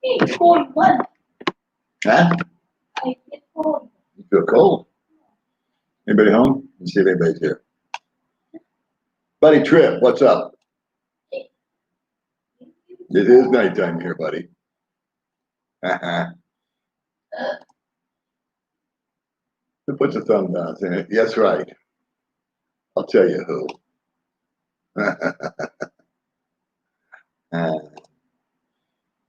Hey, cold one. Huh? I get cold. You feel cold? Anybody home? Let's see if anybody's here. Buddy Trip, what's up? It is nighttime here, buddy. Who puts a thumb down in it? Yes, right. I'll tell you who.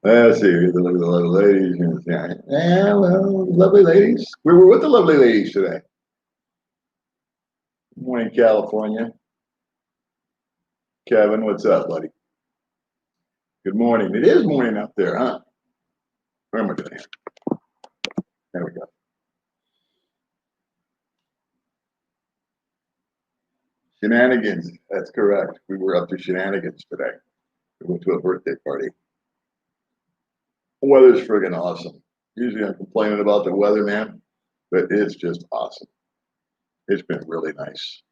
Let's see. Look at the lovely ladies. Yeah, well, lovely ladies. We were with the lovely ladies today. Good morning, California. Kevin, what's up, buddy? Good morning. It is morning up there, huh? Where am I going? There we go. Shenanigans. That's correct. We were up to shenanigans today. We went to a birthday party. The weather's friggin' awesome. Usually I'm complaining about the weather, man, but it's just awesome. It's been really nice.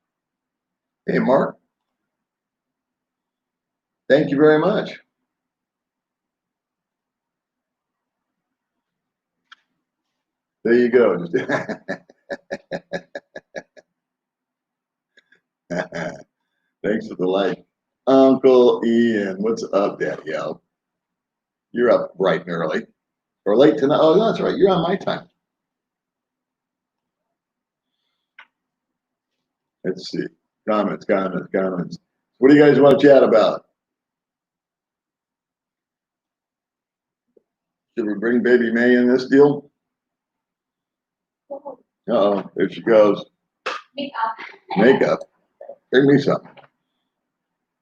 Hey, Mark. Thank you very much. There you go. Thanks for the like. Uncle Ian, what's up, Daddy Al? You're up bright and early. Or late tonight. Oh, that's right. You're on my time. Let's see. Comments. What do you guys want to chat about? Should we bring baby May in this deal? Uh-oh, there she goes. Makeup. Bring me some.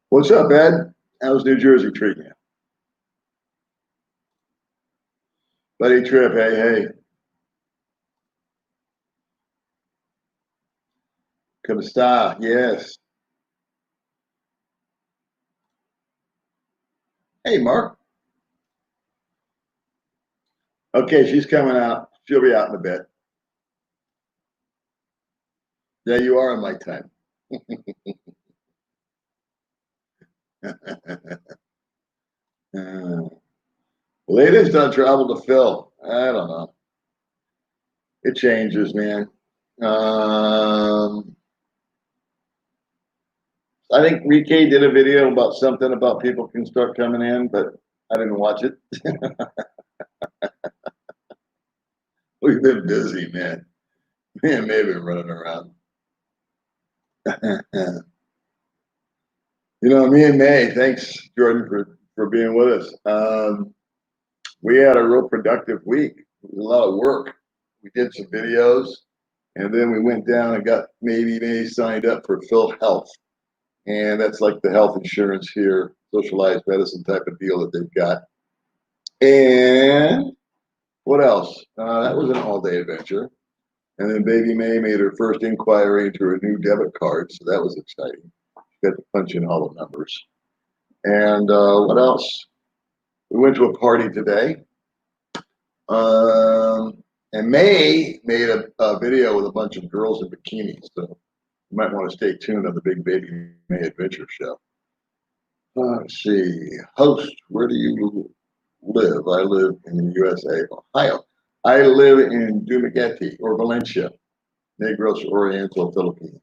What's up, Ed? How's New Jersey treating you? Buddy Trip, hey. Come sta? Yes. Hey, Mark. Okay, she's coming out. She'll be out in a bit. Yeah, you are on my time. Latest on travel to Phil. I don't know. It changes, man. I think Rike did a video about something about people can start coming in, but I didn't watch it. We've been busy, man. Me and May have been running around. Me and May, thanks, Jordan, for being with us. We had a real productive week. It was a lot of work. We did some videos, and then we went down and got May signed up for Phil Health. And that's like the health insurance here, socialized medicine type of deal that they've got. And what else? That was an all-day adventure. And then baby May made her first inquiry into her new debit card, so that was exciting. She got to punch in all the numbers. And what else? We went to a party today. And May made a video with a bunch of girls in bikinis, so you might want to stay tuned on the Big Baby May Adventure Show. Let's see. Host, where do you live? I live in the USA, Ohio. I live in Dumaguete or Valencia, Negros Oriental, Philippines.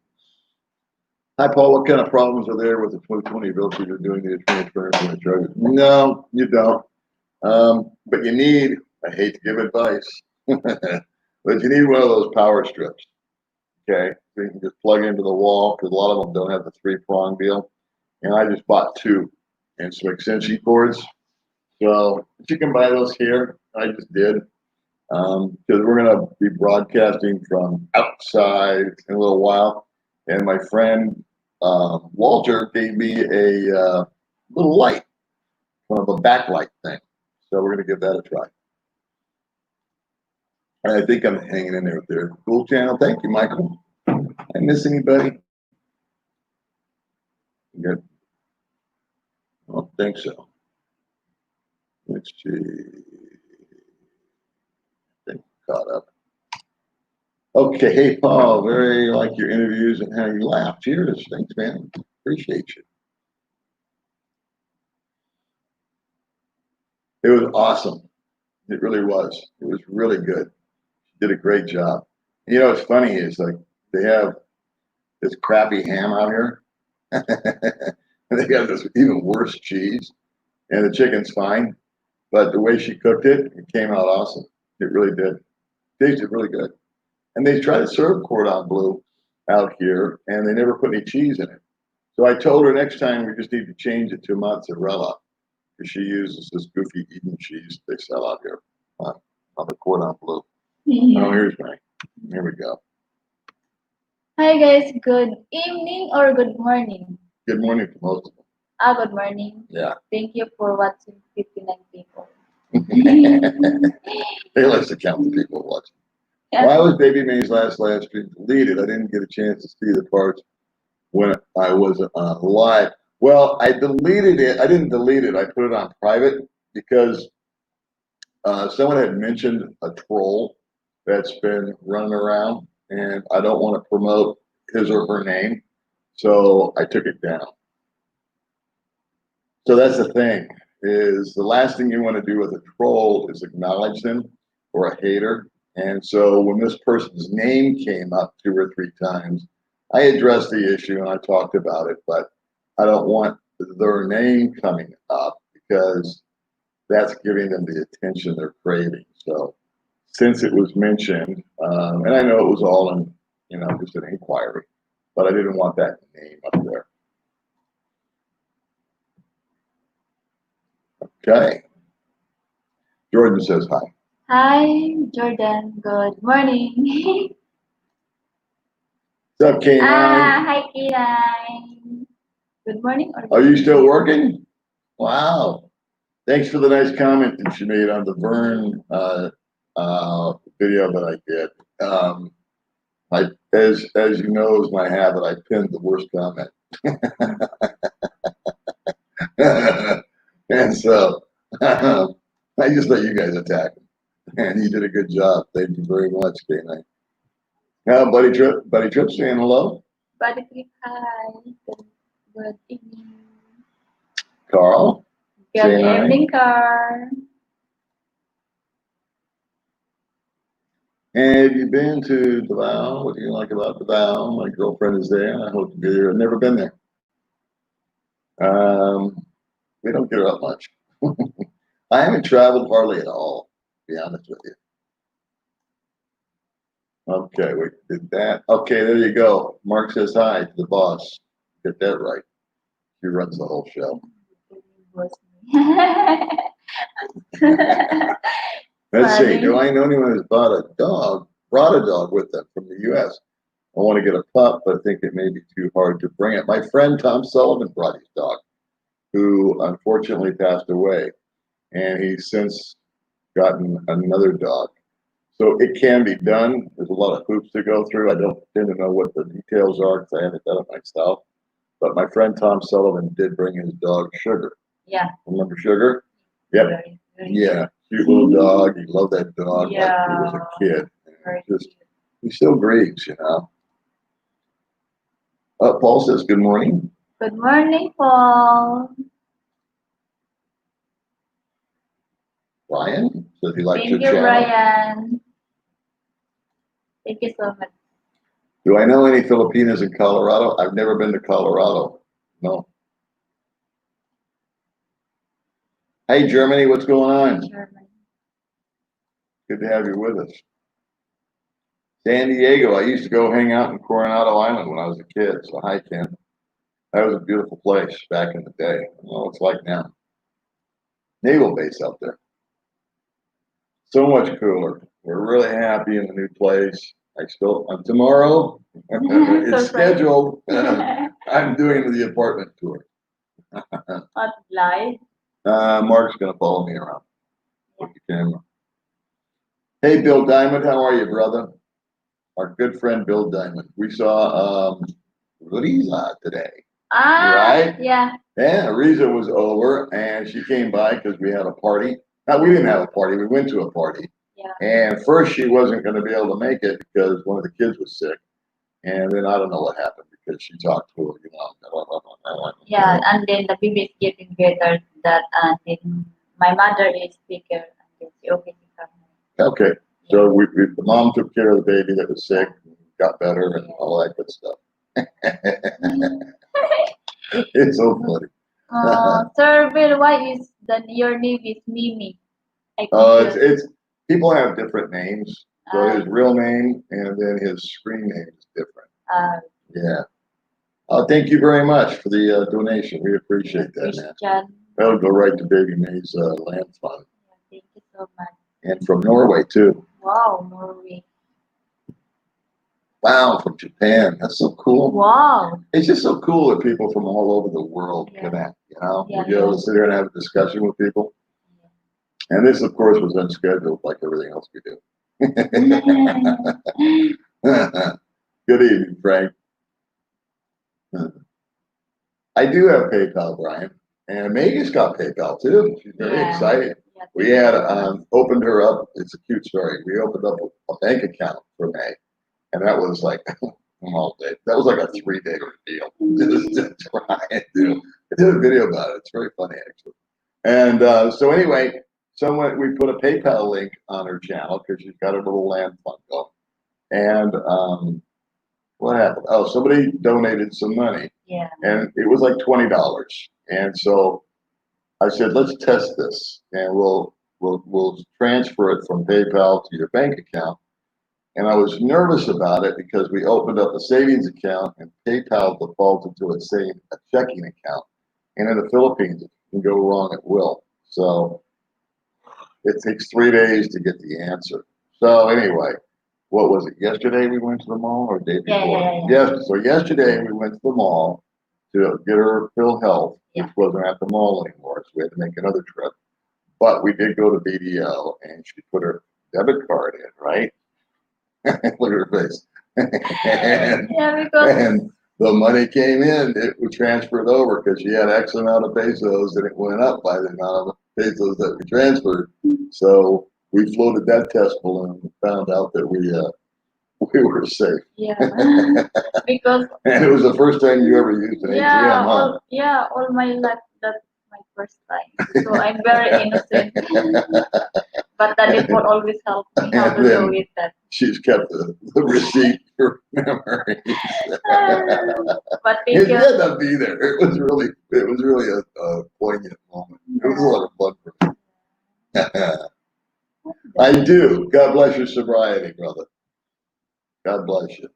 Hi, Paul. What kind of problems are there with the 2020 bill you're doing the transference and the charges? No, you don't. But you need, I hate to give advice, but you need one of those power strips. Okay. So you can just plug into the wall because a lot of them don't have the 3-prong deal. And I just bought 2 and some extension cords. So you can buy those here. I just did. Because we're going to be broadcasting from outside in a little while. And my friend Walter gave me a little light, one of a backlight thing. So we're going to give that a try. And I think I'm hanging in there with their cool channel. Thank you, Michael. I miss anybody? Good. I don't think so. Let's see. I think caught up. Okay, hey Paul, very like your interviews and how you laugh. Cheers. Thanks, man. Appreciate you. It was awesome. It really was. It was really good. She did a great job. You know, what's funny is like they have this crappy ham out here. And they got this even worse cheese, and the chicken's fine, but the way she cooked it, it came out awesome. It really did. Tasted really good. And they try to serve cordon bleu out here, and they never put any cheese in it. So I told her next time we just need to change it to mozzarella because she uses this goofy Eden cheese they sell out here on the cordon bleu. Oh, here's mine. Here we go. Hi guys, good evening or good morning. Good morning to most of them. Good morning. Yeah. Thank you for watching 59 people. They like to count the people watching. Why was Baby May's last live stream deleted? I didn't get a chance to see the parts when I was live. Well, I deleted it. I didn't delete it. I put it on private because someone had mentioned a troll that's been running around, and I don't want to promote his or her name, so I took it down. So that's the thing, is the last thing you want to do with a troll is acknowledge them or a hater. And so when this person's name came up 2 or 3 times, I addressed the issue and I talked about it, but I don't want their name coming up because that's giving them the attention they're craving. So since it was mentioned, and I know it was all in, just an inquiry, but I didn't want that name up there. Okay. Jordan says hi. Hi, Jordan. Good morning. What's up, K9? Hi, K9. Good morning. Are you still working? Wow. Thanks for the nice comment that you made on the Vern video that I did. As you know, is my habit, I pinned the worst comment. And so I just let you guys attack him. And you did a good job. Thank you very much, K9. Buddy Trip saying hello. Buddy Trip, hi. Good evening. Carl. Good evening, Carl. And have you been to Davao? What do you like about Davao? My girlfriend is there. I hope to be there. I've never been there. We don't get up much. I haven't traveled hardly at all, to be honest with you. Okay, we did that. Okay, there you go. Mark says hi to the boss. Get that right. She runs the whole show. Let's see. Do I know anyone who's brought a dog with them from the U.S.? I want to get a pup, but I think it may be too hard to bring it. My friend Tom Sullivan brought his dog, who unfortunately passed away, and he's since gotten another dog. So it can be done. There's a lot of hoops to go through. I don't tend to know what the details are because I haven't done it myself. But my friend Tom Sullivan did bring his dog Sugar. Yeah. Remember Sugar? Yep. Yeah. Cute little dog. He loved that dog like he was a kid. He still grieves, Paul says good morning. Good morning, Paul. Ryan says he likes your Thank you, channel. Ryan. Thank you so much. Do I know any Filipinos in Colorado? I've never been to Colorado. No. Hey, Germany, what's going on? Germany. Good to have you with us. San Diego, I used to go hang out in Coronado Island when I was a kid. So hi, Ken. That was a beautiful place back in the day. I don't know what it's like now. Naval base out there. So much cooler. We're really happy in the new place. Tomorrow, it's scheduled. I'm doing the apartment tour. Not live. Mark's going to follow me around with the camera. Hey, Bill Diamond, how are you, brother? Our good friend Bill Diamond. We saw Riza today. Right? Yeah. Yeah, Riza was over, and she came by because we had a party. Now, we didn't have a party. We went to a party. Yeah. And first, she wasn't going to be able to make it because one of the kids was sick. And then I don't know what happened because she talked to her, Yeah, and then the baby is getting better. That and then my mother is speaker. Si okay si Karen. Okay. So the mom took care of the baby that was sick, got better, and all that good stuff. It's so funny. Sir Bill, why is that your name is Mimi? I It's confused. people have different names. So his real name and then his screen name is different. Yeah. Thank you very much for the donation. We appreciate that, man. Christian. That'll go right to Baby May's land fund. Thank you so much. And from Norway, too. Wow, Norway. Wow, from Japan. That's so cool. Wow. It's just so cool that people from all over the world connect, you know? Yeah, We go to sit here and have a discussion with people. And this, of course, was unscheduled like everything else we do. Good evening, Frank. I do have PayPal, Brian. And Megan's got PayPal, too. She's very excited. Yeah, we had opened her up. It's a cute story. We opened up a bank account for May. And that was like, all day. That was like a 3-day ordeal. Just trying to. I did a video about it. It's very funny, actually. And so anyway, we put a PayPal link on her channel because she's got a little land fund going. And what happened? Oh, somebody donated some money. Yeah. And it was like $20. And so I said, let's test this, and we'll transfer it from PayPal to your bank account. And I was nervous about it because we opened up a savings account and PayPal defaulted to it saying a checking account. And in the Philippines, it can go wrong at will. So it takes 3 days to get the answer. So anyway, what was it? Yesterday we went to the mall or the day before? Yeah. Yes. So yesterday we went to the mall to get her PhilHealth, which wasn't at the mall anymore. So we had to make another trip. But we did go to BDO and she put her debit card in, right? Look at her face. and the money came in, it was transferred over because she had X amount of pesos and it went up by the amount of pesos that we transferred. So we floated that test balloon and found out that we were safe. Yeah. Because and it was the first time you ever used an ATM, huh? All my life that's my first time. So I'm very innocent. But the default always helps me how to do with that. She's kept the receipt for memories. But it had to be there. It was really a poignant moment. It was a lot of fun for me. I do. God bless your sobriety, brother. God bless you.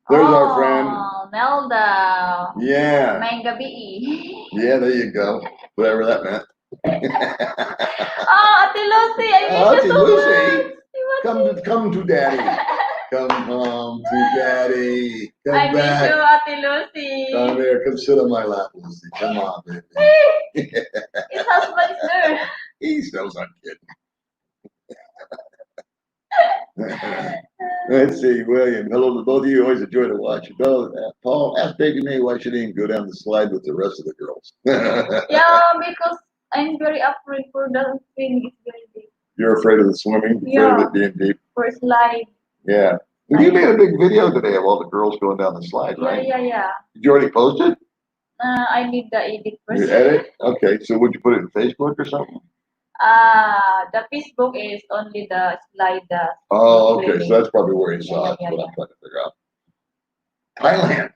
There's our friend. Melda. Yeah. May gabi. Yeah, there you go. Whatever that meant. Ate Lucy, I miss you so much. Come to daddy. Come home to daddy. Come I back. miss you, Ate Lucy. Come here. Come sit on my lap, Lucy. Come on, baby. His husband is there. He knows I'm kidding. Let's see, William. Hello to both of you. Always enjoy to watch you. Paul, ask Baby May why she didn't go down the slide with the rest of the girls. Yeah, because I'm very afraid for the swimming. It's very deep. You're afraid of the swimming? Yeah. Afraid of it being deep? For a slide. Yeah. Well, you made a big video today of all the girls going down the slide, right? Yeah. Did you already post it? I need the edit first. You edit? Okay. So would you put it in Facebook or something? The Facebook is only the slide. Oh, okay. So that's probably where you saw it. That's what I'm trying to figure out. Thailand.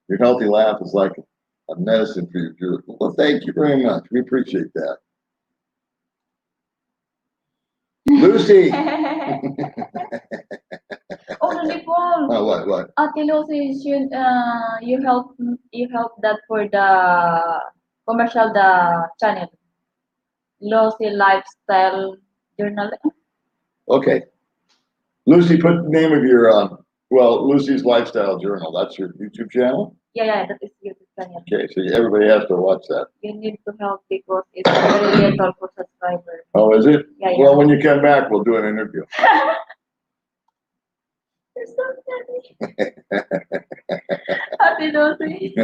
Your healthy laugh is like a medicine for your beautiful. Well, thank you very much. We appreciate that. Lucy. Oh, the phone. Oh, what? Ate Lucy, you help that for the commercial the channel. Lucy Lifestyle Journal. Okay. Lucy, put the name of your Lucy's Lifestyle Journal. That's your YouTube channel? Yeah, that is YouTube channel. Okay, so everybody has to watch that. You need to help because it's very little for subscribers. Oh, is it? Yeah. Well, when you come back, we'll do an interview. You're so funny. Happy Lucy.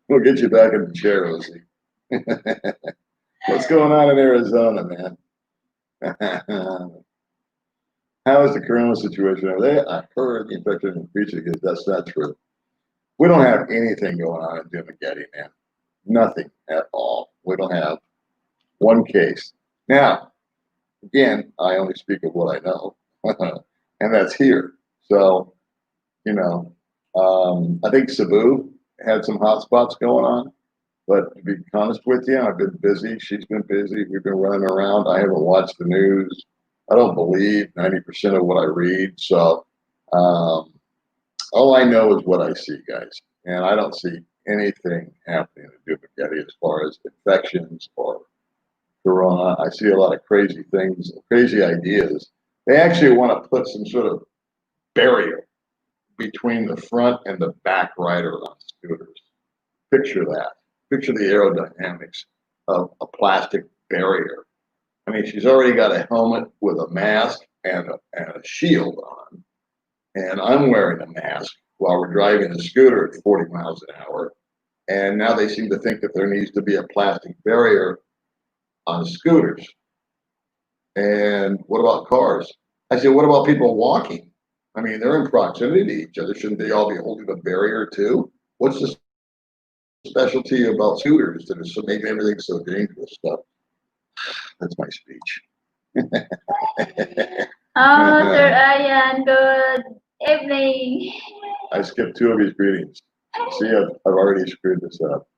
We'll get you back in the chair, Lucy. What's going on in Arizona, man? How is the corona situation over there? I heard the infection increasing because that's not true. We don't have anything going on in Dumageddon, man. Nothing at all. We don't have one case. Now, again, I only speak of what I know, and that's here. So, you know, I think Cebu had some hot spots going on. But to be honest with you, I've been busy. She's been busy. We've been running around. I haven't watched the news. I don't believe 90% of what I read. So um, all I know is what I see, guys. And I don't see anything happening in Dumagetti as far as infections or corona. I see a lot of crazy things, crazy ideas. They actually want to put some sort of barrier between the front and the back rider on scooters. Picture that. Picture the aerodynamics of a plastic barrier. I mean, she's already got a helmet with a mask and a shield on, and I'm wearing a mask while we're driving the scooter at 40 miles an hour. And now they seem to think that there needs to be a plastic barrier on scooters. And what about cars? I said, what about people walking? I mean, they're in proximity to each other. Shouldn't they all be holding a barrier too? What's the specialty about scooters that is so make everything so dangerous stuff? That's my speech. Oh, Sir Ian, good evening. I skipped two of his greetings. See, I've already screwed this up.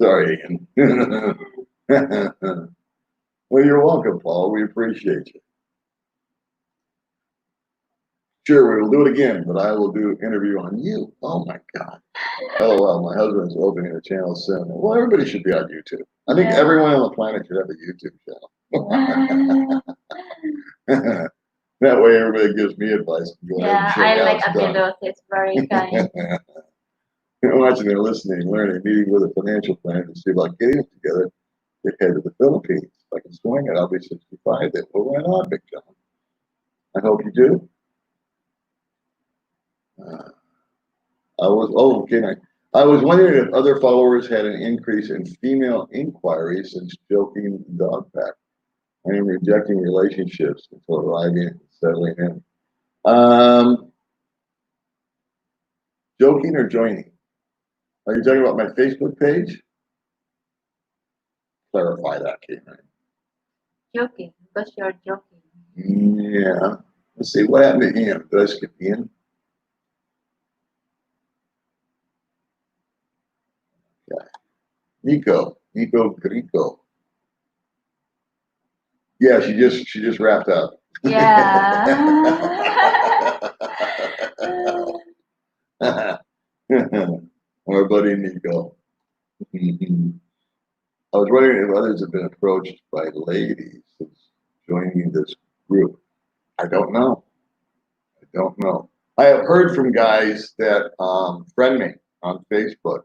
Sorry, Ian. Well, you're welcome, Paul. We appreciate you. Sure, we will do it again, but I will do an interview on you. Oh my God. LOL, my husband's opening a channel soon. Well, everybody should be on YouTube. I think everyone on the planet should have a YouTube channel. That way everybody gives me advice. Yeah, I like Atidos. It's very kind. Watching and listening, learning, meeting with a financial planner to see about getting it together. They head to the Philippines. If I can swing it, I'll be 65. They will right on, Big John. I hope you do. I was wondering if other followers had an increase in female inquiries since joking dog pack. I am rejecting relationships until arriving and settling in. Joking or joining? Are you talking about my Facebook page? Clarify that, Kate. Joking, because you're joking. Yeah. Let's see, what happened to Ian? Did I skip Ian? Yeah. Nico Grico. Yeah, she just wrapped up. Yeah. Our buddy Nico. I was wondering if others have been approached by ladies since joining this group. I don't know. I have heard from guys that friend me on Facebook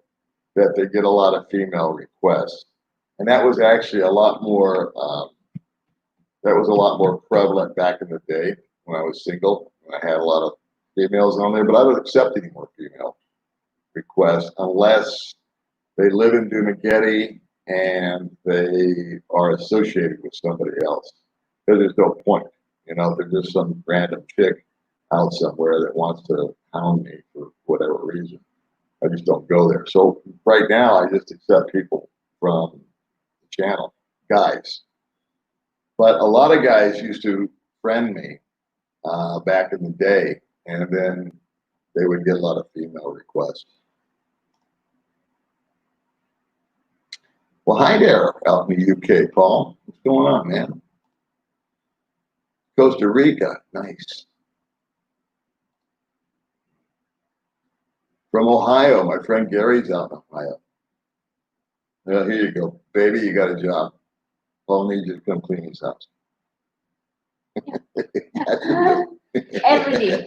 that they get a lot of female requests, and that was actually a lot more. That was a lot more prevalent back in the day when I was single. I had a lot of females on there, but I don't accept any more female requests unless they live in Dumagetti and they are associated with somebody else. Because there's no point, you know, if they're just some random chick out somewhere that wants to hound me for whatever reason. I just don't go there. So right now, I just accept people from the channel, guys. But a lot of guys used to friend me back in the day, and then they would get a lot of female requests. Well, hi there out in the UK, Paul. What's going on, man? Costa Rica, nice. From Ohio, my friend Gary's out in Ohio. Well, here you go, baby. You got a job. Paul needs you to come clean his house. Every day.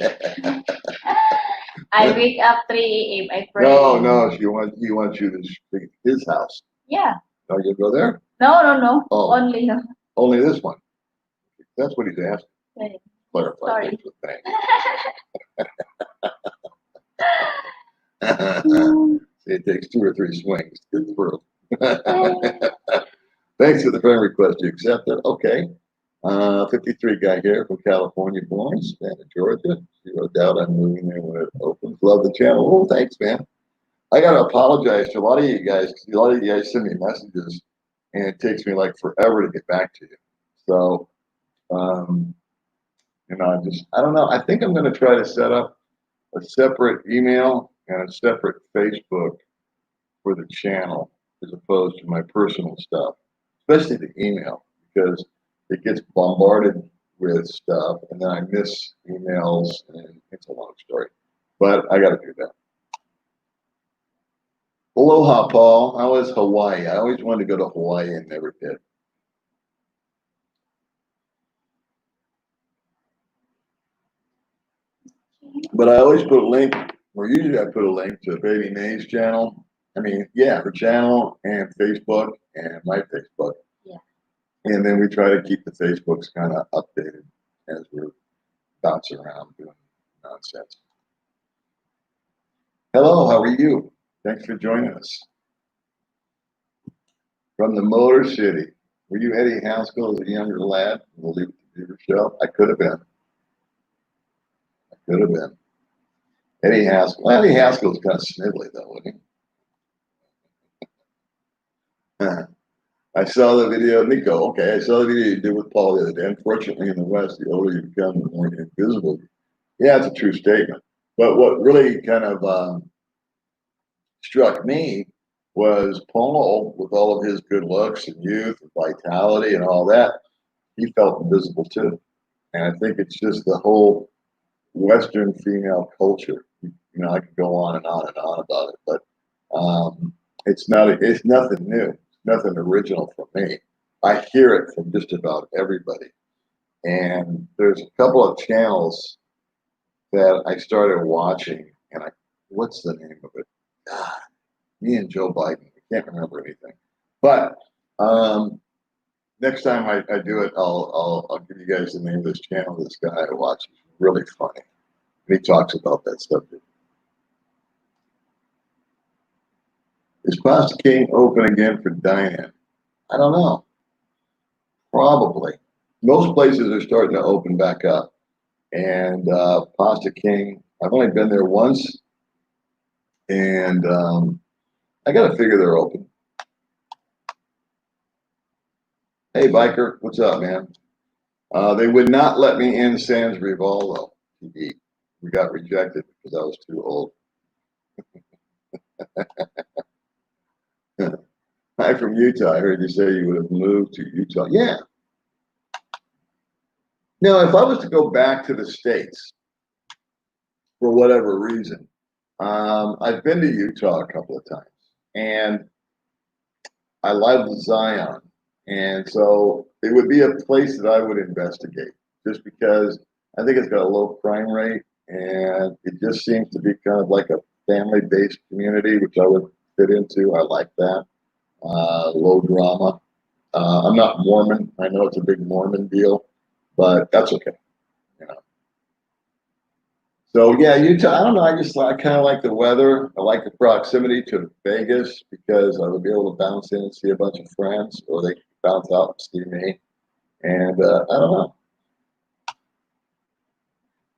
I wake up 3 a.m. I pray. No, he wants you to clean his house. Yeah. No, you go there? No. Oh. Only this one. That's what he's asking. Okay. Clarify. Sorry. It takes 2 or 3 swings to get through. Thanks for the friend request. You accept it? Okay. 53 guy here from California, born, Savannah, Georgia. Zero doubt I'm moving there when it opens. Love the channel. Oh, thanks, man. I gotta apologize to a lot of you guys because a lot of you guys send me messages, and it takes me like forever to get back to you. So, um, I don't know. I think I'm gonna try to set up a separate email and a separate Facebook for the channel as opposed to my personal stuff, especially the email because it gets bombarded with stuff and then I miss emails and it's a long story. But I got to do that. Aloha, Paul. How was Hawaii? I always wanted to go to Hawaii and never did. But I always put a link, or usually I put a link to Baby May's channel. I mean, yeah, her channel and Facebook and my Facebook. Yeah. And then we try to keep the Facebooks kind of updated as we're bouncing around doing nonsense. Hello, how are you? Thanks for joining us. From the Motor City. Were you Eddie Haskell as a younger lad? We'll leave it to your show. I could have been. I could have been. Eddie Haskell. Well, Eddie Haskell's kind of snivelly, though, wasn't he? I saw the video, Nico. Okay, I saw the video you did with Paul the other day. Unfortunately, in the West, the older you become, the more invisible. Yeah, it's a true statement. But what really kind of struck me was Paul, with all of his good looks and youth and vitality and all that, he felt invisible too. And I think it's just the whole Western female culture. I could go on and on and on about it, but it's nothing new, it's nothing original for me. I hear it from just about everybody. And there's a couple of channels that I started watching, and what's the name of it? God, me and Joe Biden. I can't remember anything. But next time I do it, I'll give you guys the name of this channel. This guy I watch is really funny. And he talks about that subject. Is Pasta King open again for dine-in? I don't know. Probably. Most places are starting to open back up. And Pasta King, I've only been there once. And I got to figure they're open. Hey, biker, what's up, man? They would not let me in Sans Rival, to eat. We got rejected because I was too old. Hi from Utah. I heard you say you would have moved to Utah. Yeah. Now, if I was to go back to the States for whatever reason, I've been to Utah a couple of times, and I love Zion. And so it would be a place that I would investigate just because I think it's got a low crime rate and it just seems to be kind of like a family-based community, which I would fit into. I like that. Low drama. I'm not Mormon. I know it's a big Mormon deal, but that's okay. You know. So yeah, Utah. I don't know. I kind of like the weather. I like the proximity to Vegas because I would be able to bounce in and see a bunch of friends, or they could bounce out and see me. And I don't know.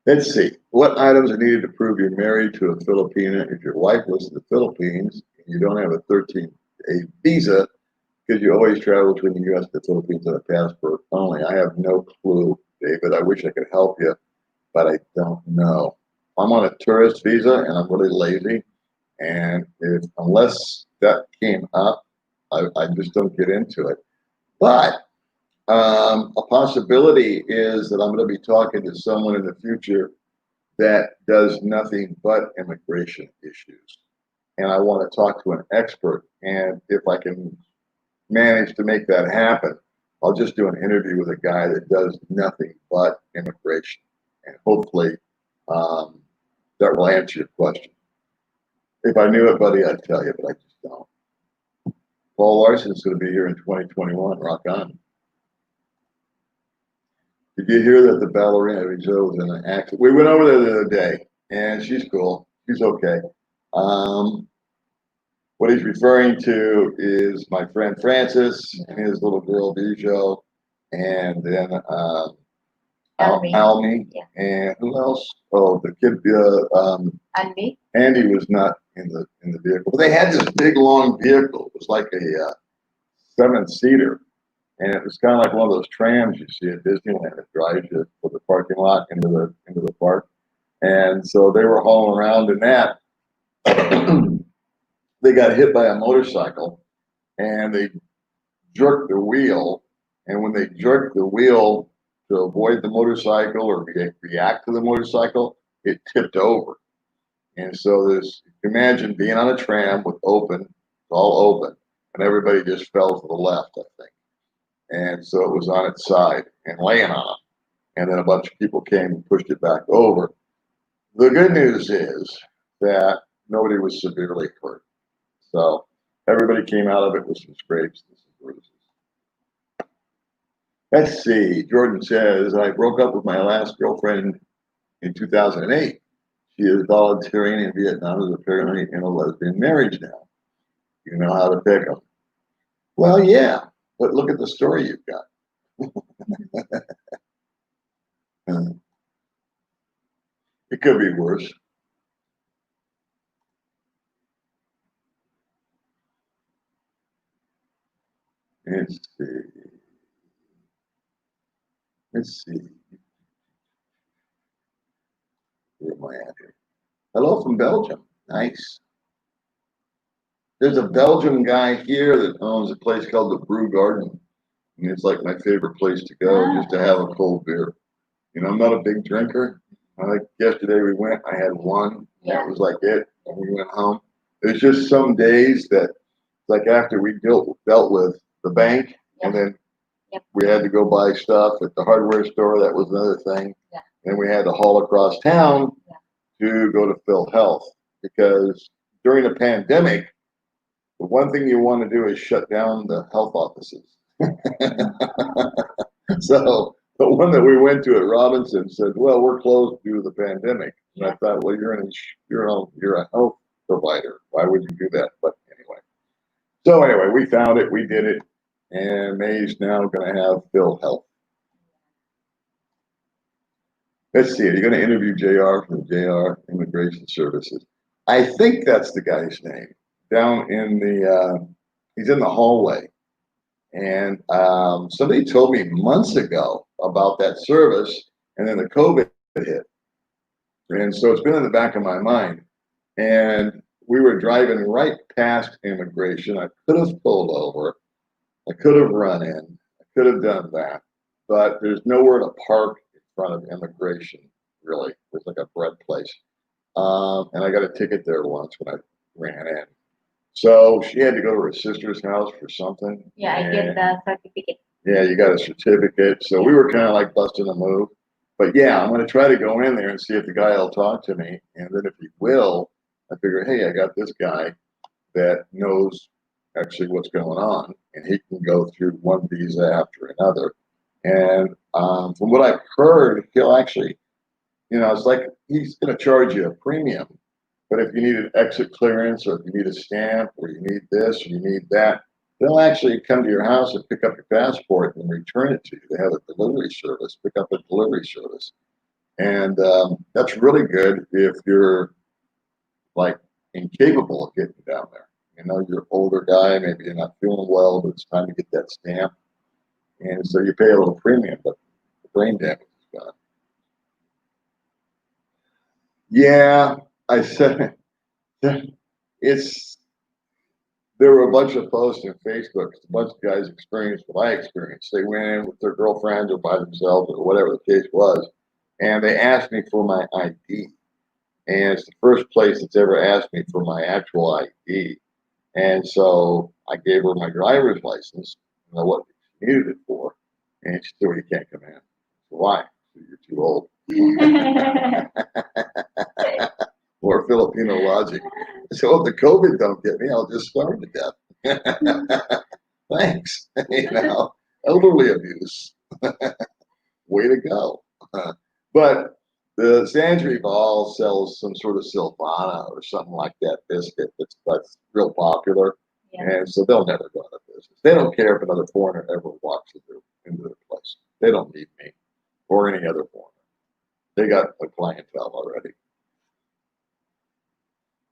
Let's see. What items are needed to prove you're married to a Filipina if your wife lives in the Philippines and you don't have a 13A visa because you always travel between the U.S. and the Philippines on a passport only? I have no clue, David. I wish I could help you, but I don't know. I'm on a tourist visa and I'm really lazy. And unless that came up, I just don't get into it. But a possibility is that I'm going to be talking to someone in the future that does nothing but immigration issues. And I want to talk to an expert. And if I can manage to make that happen, I'll just do an interview with a guy that does nothing but immigration. And hopefully that will answer your question. If I knew it, buddy, I'd tell you, but I just don't. Paul Larson's going to be here in 2021. Rock on. Did you hear that the ballerina Joe was in an accident? We went over there the other day, and she's cool. She's okay. What he's referring to is my friend Francis and his little girl Bijo. and then Almi. Almi, Yeah. and who else? Oh, the kid, Andy. Andy was not in the vehicle. But they had this big long vehicle. It was like a 7-seater, and it was kind of like one of those trams you see at Disneyland that drives you from the parking lot into the park. And so they were hauling around in that. They got hit by a motorcycle, and they jerked the wheel. And when they jerked the wheel to avoid the motorcycle or react to the motorcycle, it tipped over. And so this, imagine being on a tram with all open, and everybody just fell to the left, I think. And so it was on its side and laying on it. And then a bunch of people came and pushed it back over. The good news is that nobody was severely hurt. So everybody came out of it with some scrapes and some bruises. Let's see. Jordan says, I broke up with my last girlfriend in 2008. She is volunteering in Vietnam as apparently in a lesbian marriage now. You know how to pick them. Well, yeah, but look at the story you've got. It could be worse. Let's see. Let's see. Where am I at here? Hello from Belgium. Nice. There's a Belgian guy here that owns a place called the Brew Garden. And it's like my favorite place to go just to have a cold beer. You know, I'm not a big drinker. Like yesterday we went, I had one. That was like it. And we went home. There's just some days that, like after we dealt with the bank, and then we had to go buy stuff at the hardware store. That was another thing. And we had to haul across town to go to Phil Health because during the pandemic, the one thing you want to do is shut down the health offices. So the one that we went to at Robinson said, "Well, we're closed due to the pandemic." And I thought, "Well, you're a health provider. Why would you do that?" But anyway, we found it, we did it, and May's now going to have Phil Health. Let's see. Are you going to interview JR from JR Immigration Services? I think that's the guy's name. Down in he's in the hallway. And somebody told me months ago about that service, and then the COVID hit. And so it's been in the back of my mind. And we were driving right past immigration. I could have pulled over. I could have run in. I could have done that. But there's nowhere to park in front of immigration, really. There's like a bread place. And I got a ticket there once when I ran in. So she had to go to her sister's house for something. Yeah, I get the certificate. Yeah, you got a certificate. So we were kind of like busting a move. But yeah, I'm going to try to go in there and see if the guy will talk to me. And then if he will, I figure, hey, I got this guy that knows actually what's going on. And he can go through one visa after another. And from what I've heard, he'll actually, it's like he's going to charge you a premium. But if you need an exit clearance or if you need a stamp or you need this or you need that, they'll actually come to your house and pick up your passport and return it to you. They have a delivery service, pick up a delivery service. And that's really good if you're like incapable of getting down there. You're an older guy, maybe you're not feeling well, but it's time to get that stamp. And so you pay a little premium, but the brain damage is gone. Yeah, I said it's there were a bunch of posts on Facebook. A bunch of guys experienced what I experienced. They went in with their girlfriends or by themselves or whatever the case was, and they asked me for my ID. And it's the first place that's ever asked me for my actual ID. And so I gave her my driver's license, what she needed it for. And she said, "Well, you can't come in." Why? "You're too old." Or Filipino logic. So if the COVID don't get me, I'll just starve to death. Thanks. Elderly abuse. Way to go. But the Sanjrival sells some sort of Silvana or something like that biscuit that's real popular. Yeah. And so they'll never go out of business. They don't care if another foreigner ever walks into their place. They don't need me or any other foreigner. They got a clientele already.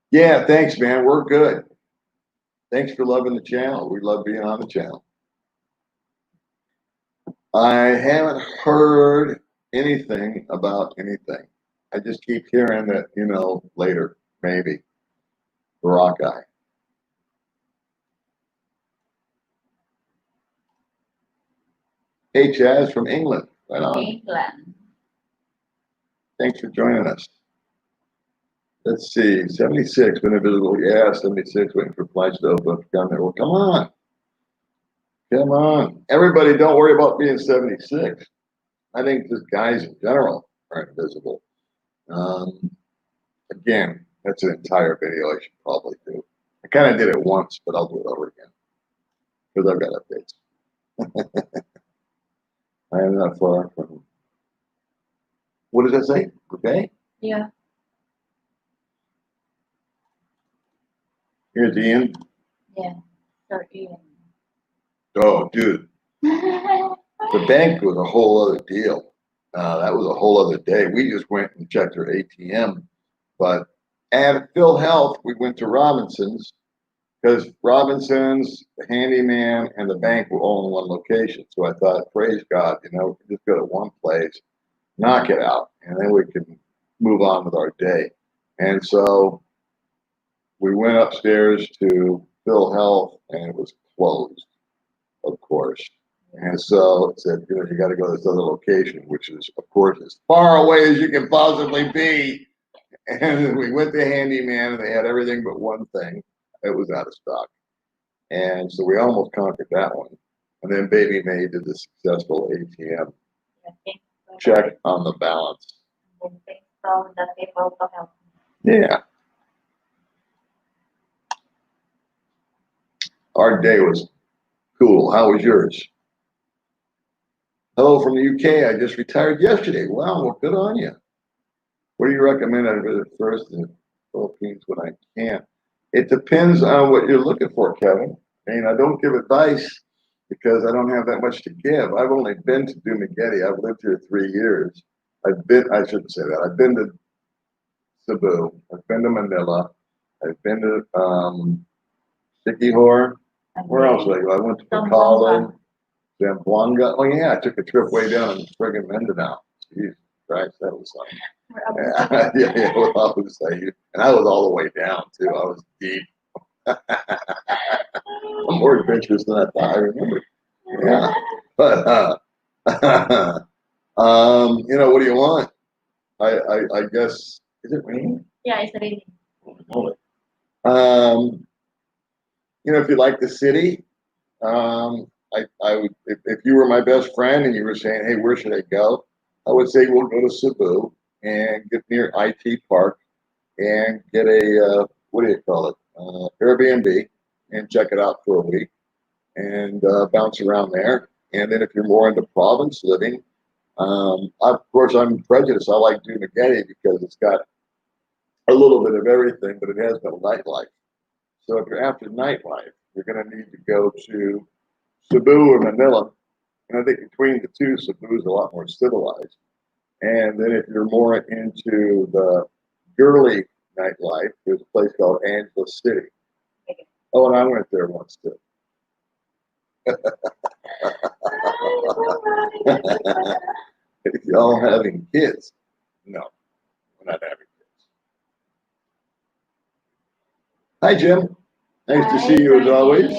Yeah, thanks, man. We're good. Thanks for loving the channel. We love being on the channel. I haven't heard anything about anything. I just keep hearing that, later, maybe. Rock Eye. Hey, Chaz from England. Right on. England. Thanks for joining us. Let's see. 76, been invisible. Yeah, 76, waiting for flights to open up. Come there. Well, come on. Come on. Everybody, don't worry about being 76. I think just guys in general are invisible. Again, that's an entire video I should probably do. I kind of did it once, but I'll do it over again because I've got updates. I am not far from. What did I say? Okay. Yeah. Here's Ian. Yeah. Sir Ian. Oh, dude. The bank was a whole other deal. That was a whole other day. We just went and checked our ATM. But at Phil Health, we went to Robinson's because Robinson's, the handyman, and the bank were all in one location. So I thought, praise God, we can just go to one place, knock it out, and then we can move on with our day. And so we went upstairs to Phil Health, and it was closed, of course. And so it said, you got to go to this other location, which is, of course, as far away as you can possibly be. And we went to Handyman, and they had everything but one thing. It was out of stock. And so we almost conquered that one. And then Baby May did the successful ATM check on the balance. Yeah. Our day was cool. How was yours? Hello from the UK. I just retired yesterday. Wow, well, good on you. What do you recommend I visit first in the Philippines when I can? It depends on what you're looking for, Kevin. I don't give advice because I don't have that much to give. I've only been to Dumaguete. I've lived here 3 years. I shouldn't say that. I've been to Cebu. I've been to Manila. I've been to Siquijor. Where else did I go? I went to Bacolod, Zamboanga. Oh, yeah, I took a trip way down in friggin' Mindanao. Jesus Christ, that was something. Yeah, well, I was like, and I was all the way down, too. I was deep. I'm more adventurous than I thought I remembered. Yeah. But, what do you want? I guess, is it raining? Yeah, it's raining. If you like the city, I would, if you were my best friend and you were saying, hey, where should I go? I would say we'll go to Cebu and get near IT Park and get a, what do you call it? Airbnb and check it out for a week and bounce around there. And then if you're more into province living, of course, I'm prejudiced. I like Dumaguete because it's got a little bit of everything, but it has no nightlife. So if you're after nightlife, you're going to need to go to Cebu or Manila. And I think between the two, Cebu is a lot more civilized. And then if you're more into the girly nightlife, there's a place called Angeles City. Oh, and I went there once too. If y'all having kids, no, we're not having kids. Hi, Jim. Nice to see you as always.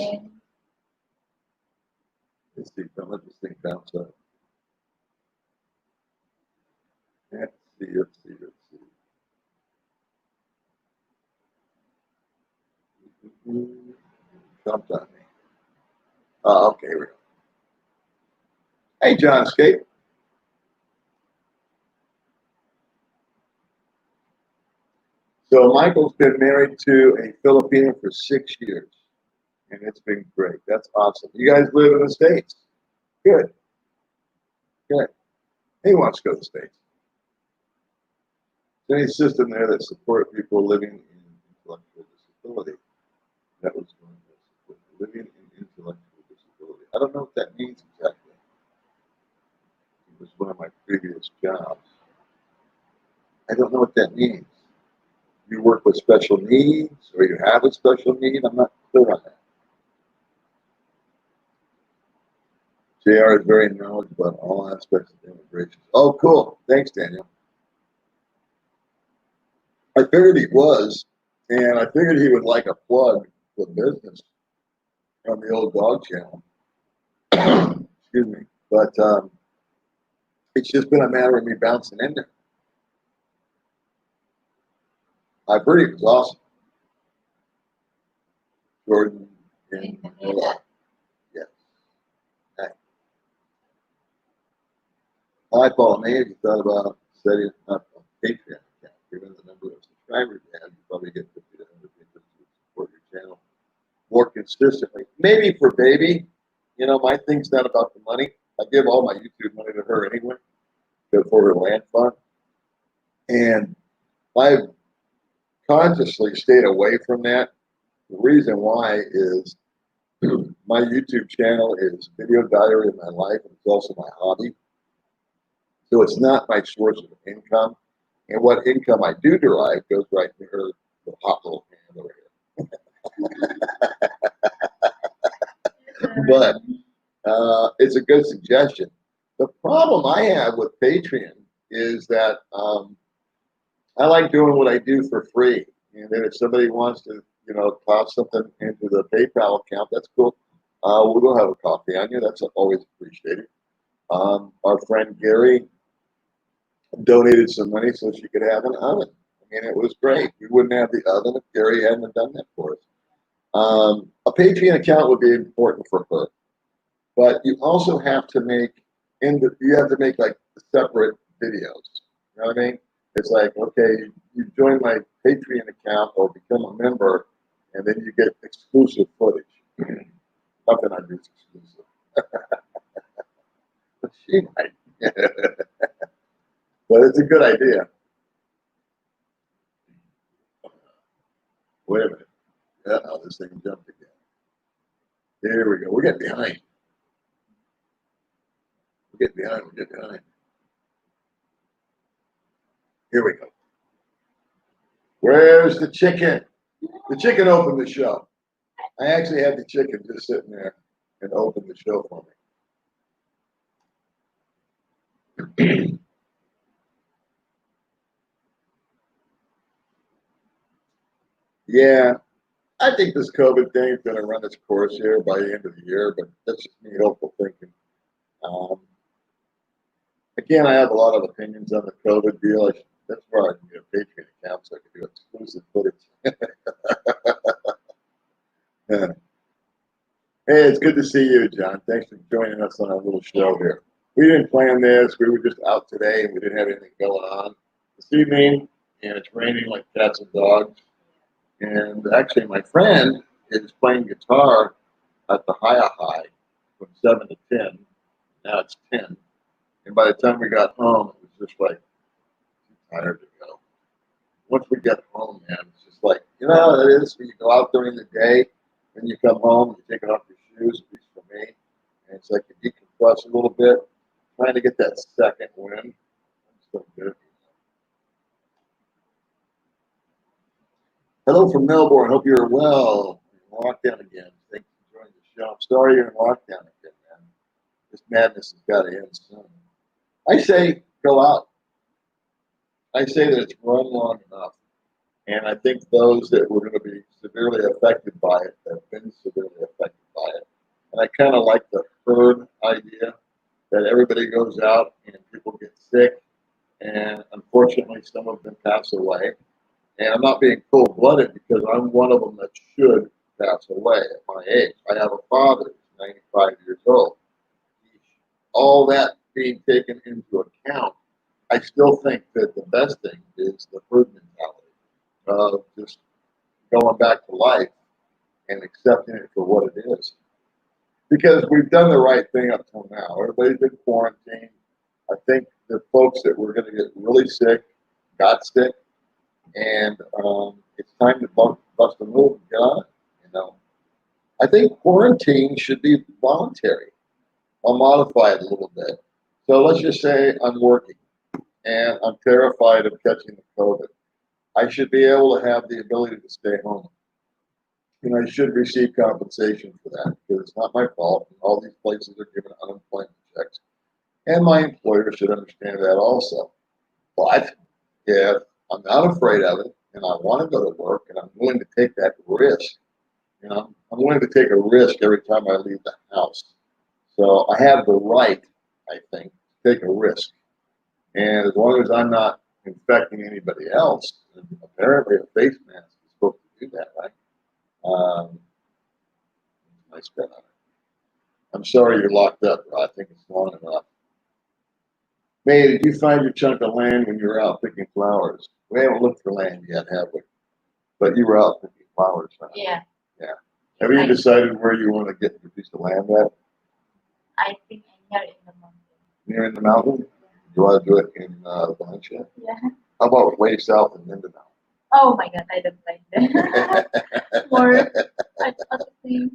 Let's see, don't let this thing bounce up. Let's see. Jumped on me. Oh, okay, here we go. Hey, John Scape. So Michael's been married to a Filipino for 6 years, and it's been great. That's awesome. You guys live in the States? Good. Good. He wants to go to the States. There's any system there that supports people living in intellectual disability. That was going to support living in intellectual disability. I don't know what that means exactly. one of my previous jobs. I don't know what that means. You work with special needs, or you have a special need? I'm not clear on that. JR is very knowledgeable about all aspects of immigration. Oh, cool. Thanks, Daniel. I figured he was, and I figured he would like a plug for business on the old dog channel. Excuse me. But it's just been a matter of me bouncing in there. I heard he was awesome. Jordan and Manila. Yes. I follow me if you thought about setting up a Patreon account. Given the number of subscribers you have, you probably get 50 to 100 people to support your channel more consistently. Maybe for baby, you know, my thing's not about the money. I give all my YouTube money to her anyway, for her land fund. And I've consciously stayed away from that. The reason why is my YouTube channel is video diary of my life, and it's also my hobby. So it's not my source of income. And what income I do derive goes right to her, the hot little hand over here. But it's a good suggestion. The problem I have with Patreon is that I like doing what I do for free. And then if somebody wants to, you know, toss something into the PayPal account, that's cool. We'll go have a coffee on you. That's always appreciated. Our friend Gary donated some money so she could have an oven. I mean, it was great. We wouldn't have the oven if Gary hadn't done that for us. A Patreon account would be important for her, but you also have to make like separate videos. You know what I mean? It's like, okay, you join my Patreon account or become a member, and then you get exclusive footage. Nothing I do is exclusive. But she might. But it's a good idea. Wait a minute. Oh, this thing jumped again. There we go. We're getting behind. We're getting behind. We're getting behind. Here we go. Where's the chicken? The chicken opened the show. I actually had the chicken just sitting there and opened the show for me. Yeah, I think this COVID thing is going to run its course here by the end of the year, but that's just me hopeful thinking. Again, I have a lot of opinions on the COVID deal. That's why I can get a Patreon account so I can do exclusive footage. Yeah. Hey, it's good to see you, John. Thanks for joining us on our little show here. We didn't plan this. We were just out today, and we didn't have anything going on this evening, and it's raining like cats and dogs. And actually, my friend is playing guitar at the High from 7 to 10. Now it's 10. And by the time we got home, it was just like, too tired to go. Once we get home, man, it's just like, you know how it is when you go out during the day, and you come home, you take off your shoes, at least for me, and it's like you decompress a little bit, trying to get that second wind. It's so good. Hello from Melbourne. Hope you're well. You're in lockdown again. Thanks for joining the show. I'm sorry you're in lockdown again, man. This madness has got to end soon. I say go out. I say that it's run long enough. And I think those that were going to be severely affected by it have been severely affected by it. And I kind of like the herd idea that everybody goes out and people get sick. And unfortunately, some of them pass away. And I'm not being cold-blooded because I'm one of them that should pass away at my age. I have a father who's 95 years old. All that being taken into account, I still think that the best thing is the herd mentality of just going back to life and accepting it for what it is. Because we've done the right thing up till now. Everybody's been quarantined. I think the folks that were going to get really sick got sick. And it's time to bust a move and get on it, you know. I think quarantine should be voluntary. I'll modify it a little bit. So let's just say I'm working and I'm terrified of catching the COVID. I should be able to have the ability to stay home. And I should receive compensation for that because it's not my fault. And all these places are giving unemployment checks. And my employer should understand that also. But if I'm not afraid of it and I want to go to work and I'm willing to take that risk, I'm willing to take a risk every time I leave the house. So I have the right, I think, to take a risk. And as long as I'm not infecting anybody else, and apparently a face mask is supposed to do that, right? Nice spin on it. I'm sorry you're locked up, bro. I think it's long enough. May, did you find your chunk of land when you were out picking flowers? We haven't looked for land yet, have we? But you were out picking flowers, huh? Yeah. Yeah. Have you decided where you want to get your piece of land at? I think I'm here in the mountain. Near in the mountain? You want to do it in Valencia? Yeah. How about way south in Mindanao? Oh my God, I don't like that. Or I think.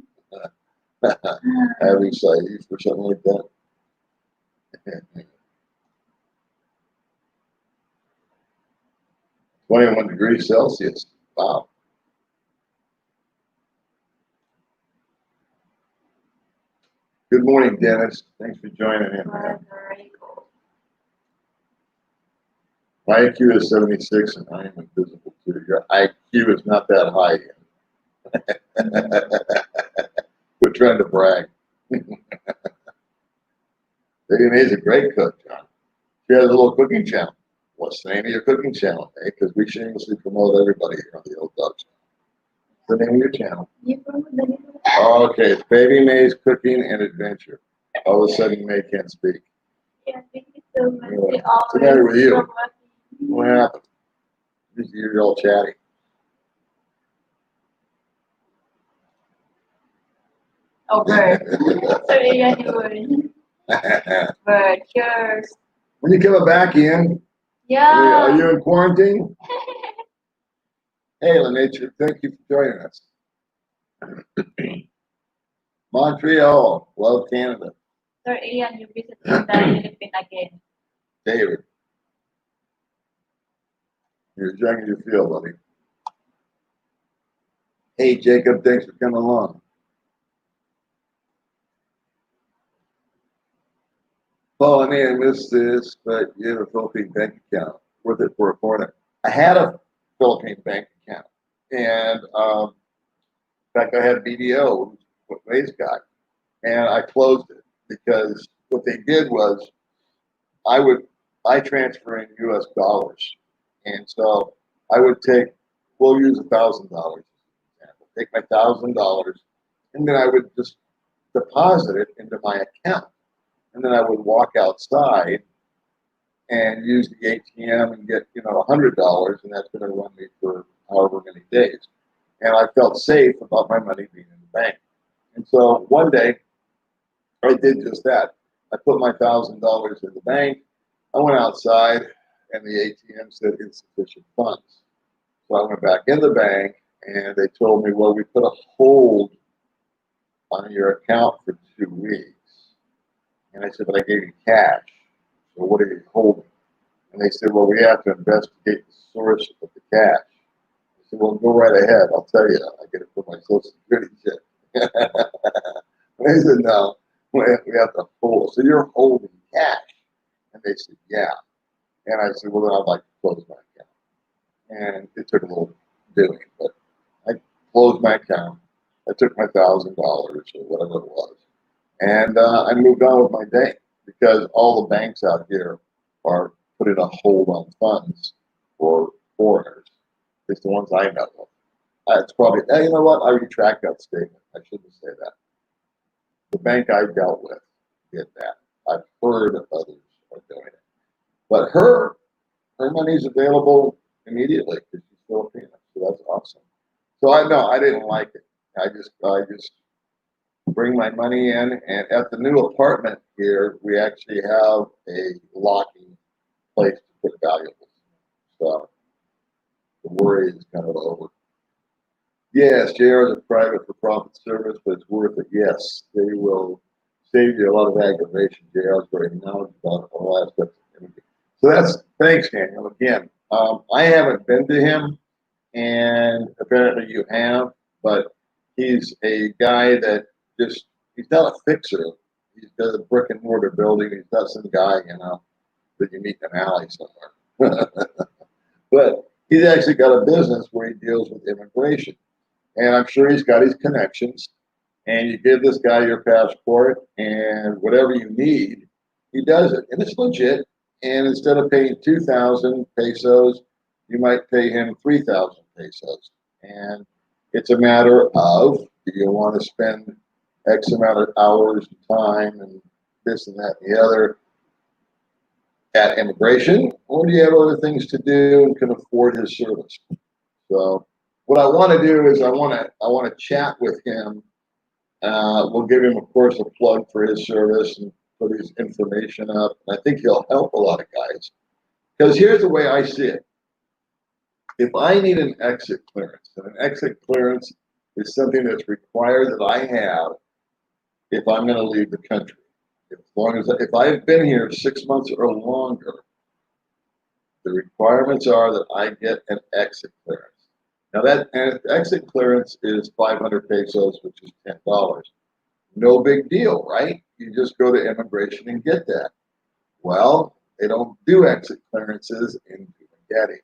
Average size or something like that. 21 degrees Celsius. Wow. Good morning, Dennis. Thanks for joining in, man. Very cool. My IQ is 76 and I am invisible too. Your IQ is not that high yet. We're trying to brag. Is a great cook, John. She has a little cooking channel. What's the name of your cooking channel, eh? Because we shamelessly promote everybody here on the Old Dog Channel. What's the name of your channel? You promote the name? Okay, it's Baby May's Cooking and Adventure. All of a sudden, May can't speak. Yeah, thank you so much. Yeah. They What's the matter with you? promoting. What happened? You're all chatty. Oh, bird. Sorry, yeah, you were. Bird, cheers. When you coming back in? Yeah. Are you in quarantine? Hey, LaNature, thank you for joining us. Montreal, love Canada. Sir Ian, you visited the Philippines again. David, you're as young as you feel, buddy. Hey, Jacob, thanks for coming along. Paul, I may have missed this, but you have a Philippine bank account. Worth it for a quarter. I had a Philippine bank account. And in fact, I had BDO, what Ray's got. And I closed it because what they did was I transfer in US dollars. And so I would we'll use $1,000 as an example. Take my $1,000 and then I would just deposit it into my account. And then I would walk outside and use the ATM and get, $100, and that's going to run me for however many days. And I felt safe about my money being in the bank. And so one day, I did just that. I put my $1,000 in the bank. I went outside, and the ATM said insufficient funds. So I went back in the bank, and they told me, well, we put a hold on your account for 2 weeks. And I said, but I gave you cash. So what are you holding? And they said, well, we have to investigate the source of the cash. I said, well, go right ahead. I'll tell you. I get it from my Social Security check. They said, no, we have to hold. So you're holding cash. And they said, yeah. And I said, well, then I'd like to close my account. And it took a little doing, but I closed my account. I took my $1,000 or whatever it was. And I moved on with my day because all the banks out here are putting a hold on funds for foreigners. It's the ones I know of. It's probably, you know what? I retract that statement. I shouldn't say that. The bank I dealt with did that. I've heard others are doing it. But her money's available immediately because she's Filipino. So that's awesome. So I didn't like it. I just bring my money in, and at the new apartment here, we actually have a locking place to put valuables. So the worry is kind of over. Yes, JR is a private for-profit service, but it's worth it. Yes, they will saved you a lot of aggravation. JR's very knowledgeable about all aspects of imaging. So that's, thanks, Daniel. Again, I haven't been to him, and apparently you have, but he's a guy that just, he's not a fixer. He's got a brick and mortar building. He's not some guy, you know, that you meet in an alley somewhere. But he's actually got a business where he deals with immigration. And I'm sure he's got his connections. And you give this guy your passport, and whatever you need, he does it. And it's legit. And instead of paying 2,000 pesos, you might pay him 3,000 pesos. And it's a matter of, do you want to spend X amount of hours and time and this and that and the other at immigration, or do you have other things to do and can afford his service? So what I want to do is I want to chat with him. We'll give him, of course, a plug for his service and put his information up. I think he'll help a lot of guys. Because here's the way I see it. If I need an exit clearance, and an exit clearance is something that's required that I have if I'm going to leave the country. As long as, if I've been here 6 months or longer, the requirements are that I get an exit clearance. Now that exit clearance is 500 pesos, which is $10. No big deal, right? You just go to immigration and get that. Well, they don't do exit clearances in Dumageddon.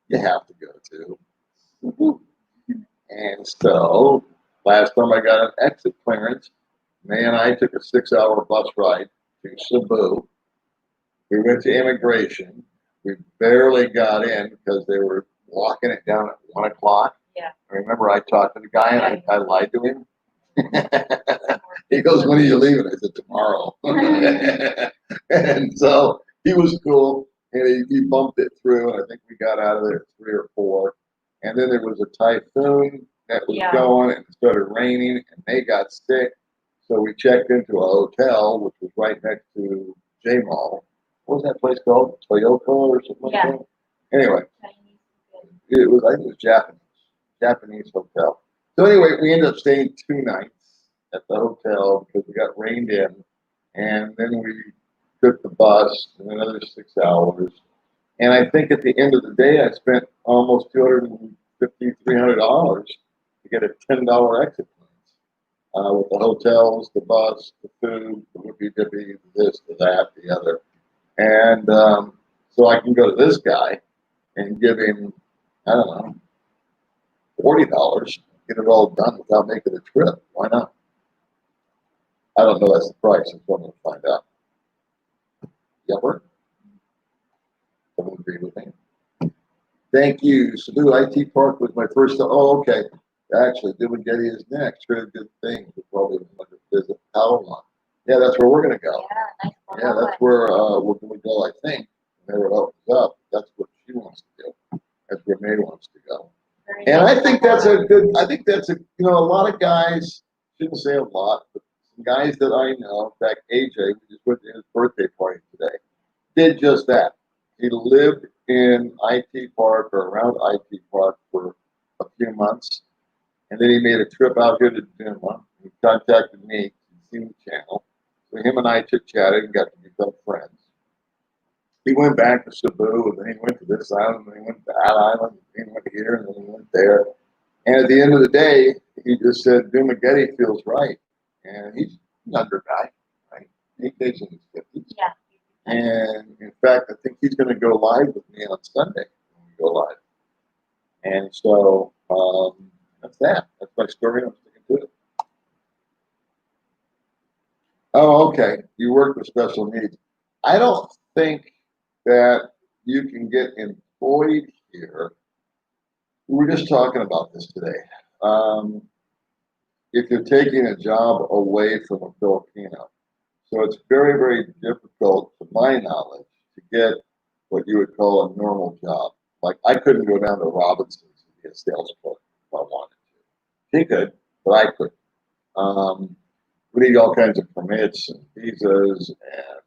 You have to go to. And so last time I got an exit clearance, May and I took a 6-hour bus ride to Cebu. We went to immigration. We barely got in because they were locking it down at 1 o'clock. Yeah. I remember I talked to the guy and I lied to him. He goes, "When are you leaving?" I said, "Tomorrow." And so he was cool, and he bumped it through, and I think we got out of there at 3 or 4. And then there was a typhoon that was going, and it started raining, and they got sick. So we checked into a hotel, which was right next to J Mall. What was that place called? Toyota or something like that? Anyway, it was, I think it was Japanese hotel. So anyway, we ended up staying 2 nights at the hotel because we got rained in, and then we took the bus and another 6 hours. And I think at the end of the day, I spent almost $250, $300 to get a $10 exit clearance with the hotels, the bus, the food, the whippy dippy, this, the that, the other. And so I can go to this guy and give him, I don't know, $40, get it all done without making a trip. Why not? I don't know that's the price. I'm going to find out. Yepper. Someone agree with me. Thank you. Cebu IT Park was my first. Oh, okay. Actually, Dumageddon is next. Really good thing. We'll probably want to visit Palawan. Yeah, that's where we're going to go. Yeah, nice. Yeah, that's where we're going to go, I think. Whenever it opens up, that's what she wants to do. That's where May wants to go. And I think that's a good, I think that's a, you know, a lot of guys, shouldn't say a lot, but some guys that I know, in fact, AJ, we just went to his birthday party today, did just that. He lived in IT Park or around IT Park for a few months, and then he made a trip out here to Duma. He contacted me, he's seen the channel. So him and I chit-chatted and got to become friends. He went back to Cebu, and then he went to this island, and then he went to that island, and he went here, and then he went there. And at the end of the day, he just said, Dumageddon feels right. And he's a younger guy, right? He's in his 50s. Yeah. And in fact, I think he's going to go live with me on Sunday when we go live. And so that's that. That's my story. I'm sticking to it. Oh, okay. You work with special needs. I don't think that you can get employed here. We were just talking about this today. If you're taking a job away from a Filipino. So it's very, very difficult, to my knowledge, to get what you would call a normal job. Like I couldn't go down to Robinson's and be a sales clerk if I wanted to. He could, but I couldn't. We need all kinds of permits and visas and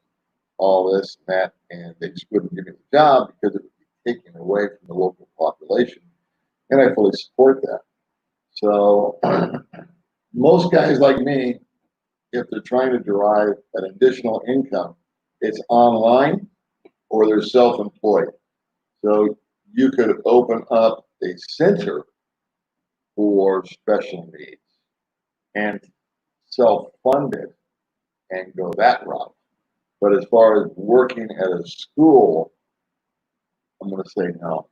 all this and that, and they just wouldn't give me the job because it would be taken away from the local population. And I fully support that. So most guys like me if they're trying to derive an additional income, it's online or they're self-employed. So you could open up a center for special needs and self-fund it and go that route. But as far as working at a school, I'm going to say no.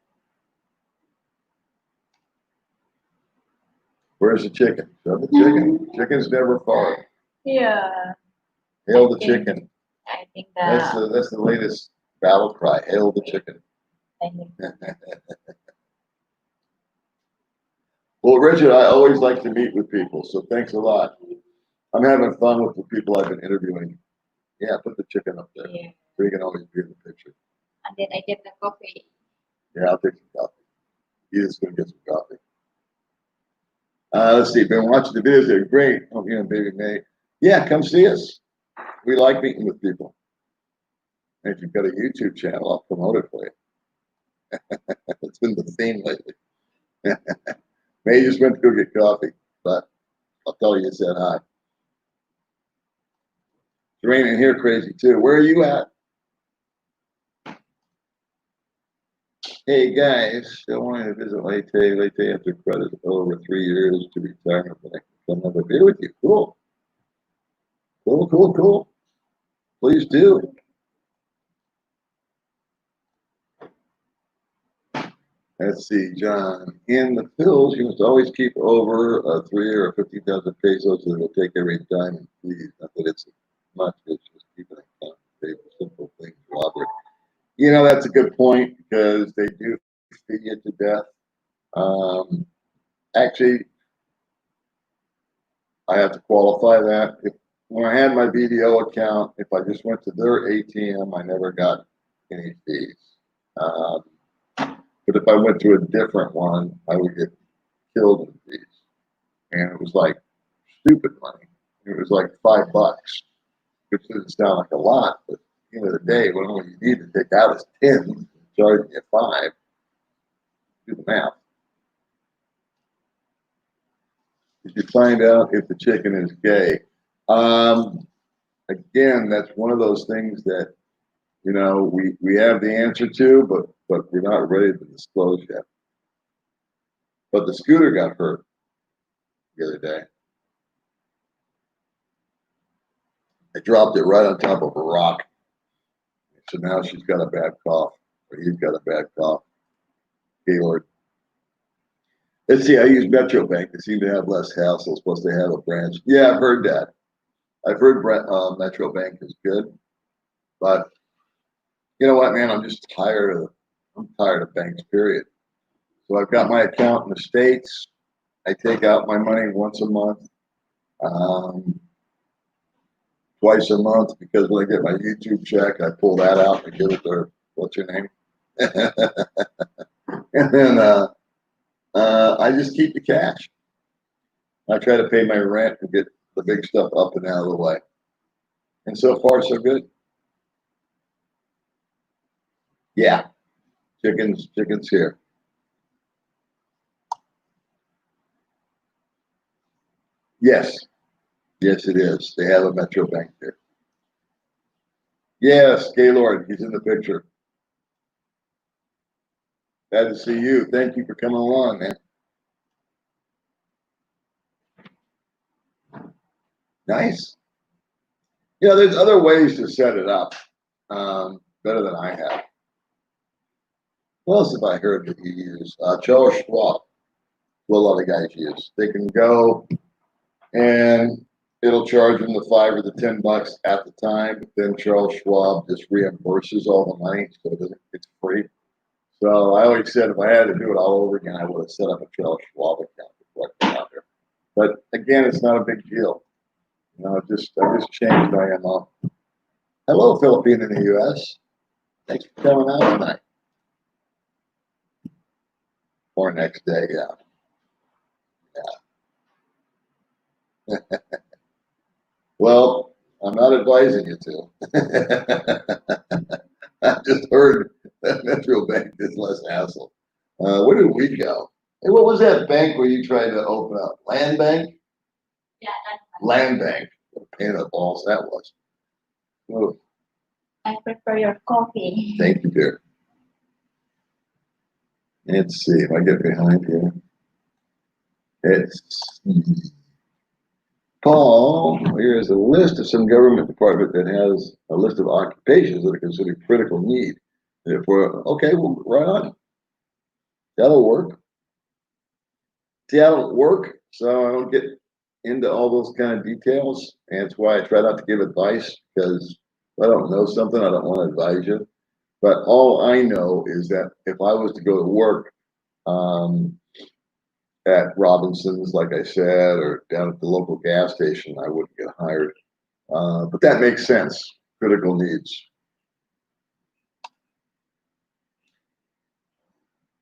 Where's the chicken? Show the chicken. Chicken's never far. Yeah. Hail the chicken. I think That's the latest battle cry. Hail the chicken. I think Well, Richard, I always like to meet with people, so thanks a lot. I'm having fun with the people I've been interviewing. Yeah, put the chicken up there. yeah. So you can always be in the picture. And then I get the coffee. Yeah, I'll take some coffee. Edith's going to get some coffee. Let's see. Been watching the videos. They're great. Oh, you know, baby May. Yeah, come see us. We like meeting with people. And if you've got a YouTube channel, I'll promote it for you. It's been the theme lately. May just went to go get coffee, but I'll tell you, it said hi. It's raining here crazy too. Where are you at? Hey guys, I wanted to visit Leyte. Leyte after credit over 3 years to retirement, but I can come have a beer with you. Cool. Cool, cool, cool. Please do. Let's see, John. In the pills, you must always keep over 3 or 50,000 pesos, so they'll take every dime and fees. Not that it's much, it's just keeping account. Pay for simple things, Robert. You know, that's a good point because they do feed you to death. Actually, I have to qualify that. When I had my BDO account, if I just went to their ATM, I never got any fees. But if I went to a different one, I would get killed in fees. And it was like stupid money. It was like $5, which doesn't sound like a lot, but at the end of the day, when all you need to take out is 10, charging you 5, do the math. Did you find out if the chicken is gay? Again, that's one of those things that, you know, we have the answer to, but we're not ready to disclose yet. But the scooter got hurt the other day. I dropped it right on top of a rock. So now she's got a bad cough, or he's got a bad cough. Gaylord. Let's see, I use Metro Bank. They seem to have less hassles, plus they have a branch. Yeah, I've heard that. I've heard Metro Bank is good. But you know what, man? I'm tired of banks, period. So I've got my account in the States. I take out my money once a month, twice a month, because when I get my YouTube check, I pull that out and give it to, what's your name? And then I just keep the cash. I try to pay my rent and get the big stuff up and out of the way. And so far, so good. Yeah, chickens here. Yes, yes, it is. They have a Metro Bank here. Yes, Gaylord, he's in the picture. Glad to see you. Thank you for coming along, man. Nice. You know, there's other ways to set it up better than I have. What else have I heard that you use? Charles Schwab. What a lot of guys use. They can go and it'll charge them the $5 or the $10 at the time. But then Charles Schwab just reimburses all the money, so it's free. So I always said if I had to do it all over again, I would have set up a Charles Schwab account before I came out here. But again, it's not a big deal. You know, I just changed my MO. Hello, Philippine in the U.S. Thanks for coming out tonight. Or next day, yeah. Well, I'm not advising you to. I just heard that Metro Bank is less hassle. Where did we go? Hey, what was that bank where you tried to open up? Land Bank? yeah, Land Bank. pain in the balls that was. Oh, I prefer your coffee. thank you, dear. Let's see if I get behind here. It's Paul. Here's a list of some government department that has a list of occupations that are considered critical need. Therefore, okay, well, right on. That'll work. See, I don't work, so I don't get into all those kind of details. And it's why I try not to give advice because if I don't know something, I don't want to advise you. But all I know is that if I was to go to work um, at Robinson's, like I said, or down at the local gas station, I wouldn't get hired. But that makes sense. Critical needs.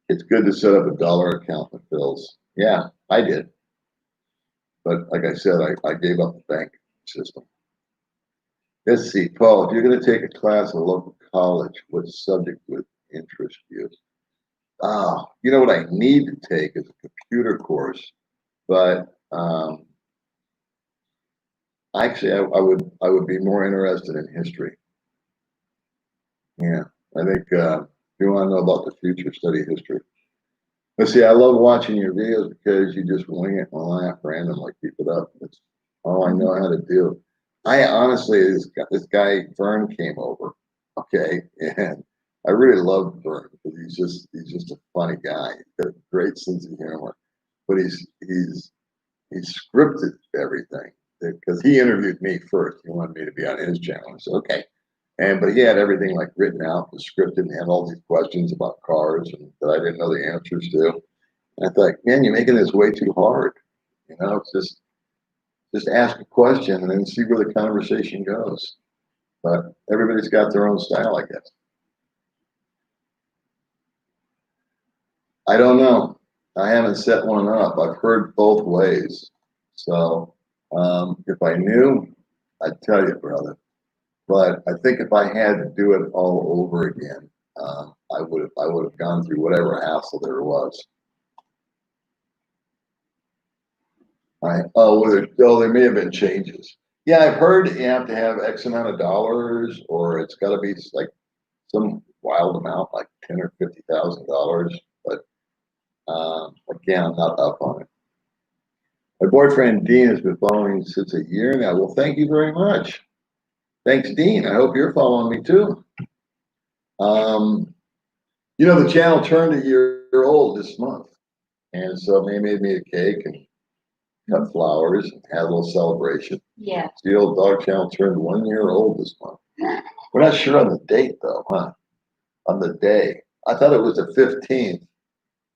It's good to set up a dollar account with bills. Yeah, I did. But like I said, I gave up the bank system. Let's see, Paul, if you're going to take a class at a local college, what subject would interest you? You know what I need to take is a computer course, but actually, I would be more interested in history. Yeah, I think if you want to know about the future, study history. Let's see, I love watching your videos because you just wing it and laugh randomly. Keep it up. That's all I know how to do. I honestly, this guy Vern came over, okay, and I really love Vern because he's just a funny guy. He's got a great sense of humor, but he's scripted everything because he interviewed me first. He wanted me to be on his channel. I said, okay. But he had everything like written out, was scripted, and had all these questions about cars and that I didn't know the answers to. And I thought, man, you're making this way too hard. It's just ask a question and then see where the conversation goes. But everybody's got their own style, I guess. I don't know. I haven't set one up. I've heard both ways. So if I knew, I'd tell you, brother. But I think if I had to do it all over again, I would have gone through whatever hassle there was. There may have been changes. Yeah, I've heard you have to have X amount of dollars, or it's got to be like some wild amount, like $10,000 or $50,000. But again, I'm not up on it. My boyfriend Dean has been following me since a year now. Well, thank you very much. Thanks, Dean. I hope you're following me too. The channel turned a year old this month, and so they made me a cake and cut flowers and had a little celebration. Yeah. The old dog channel turned 1 year old this month. We're not sure on the date though, huh? On the day. I thought it was the 15th,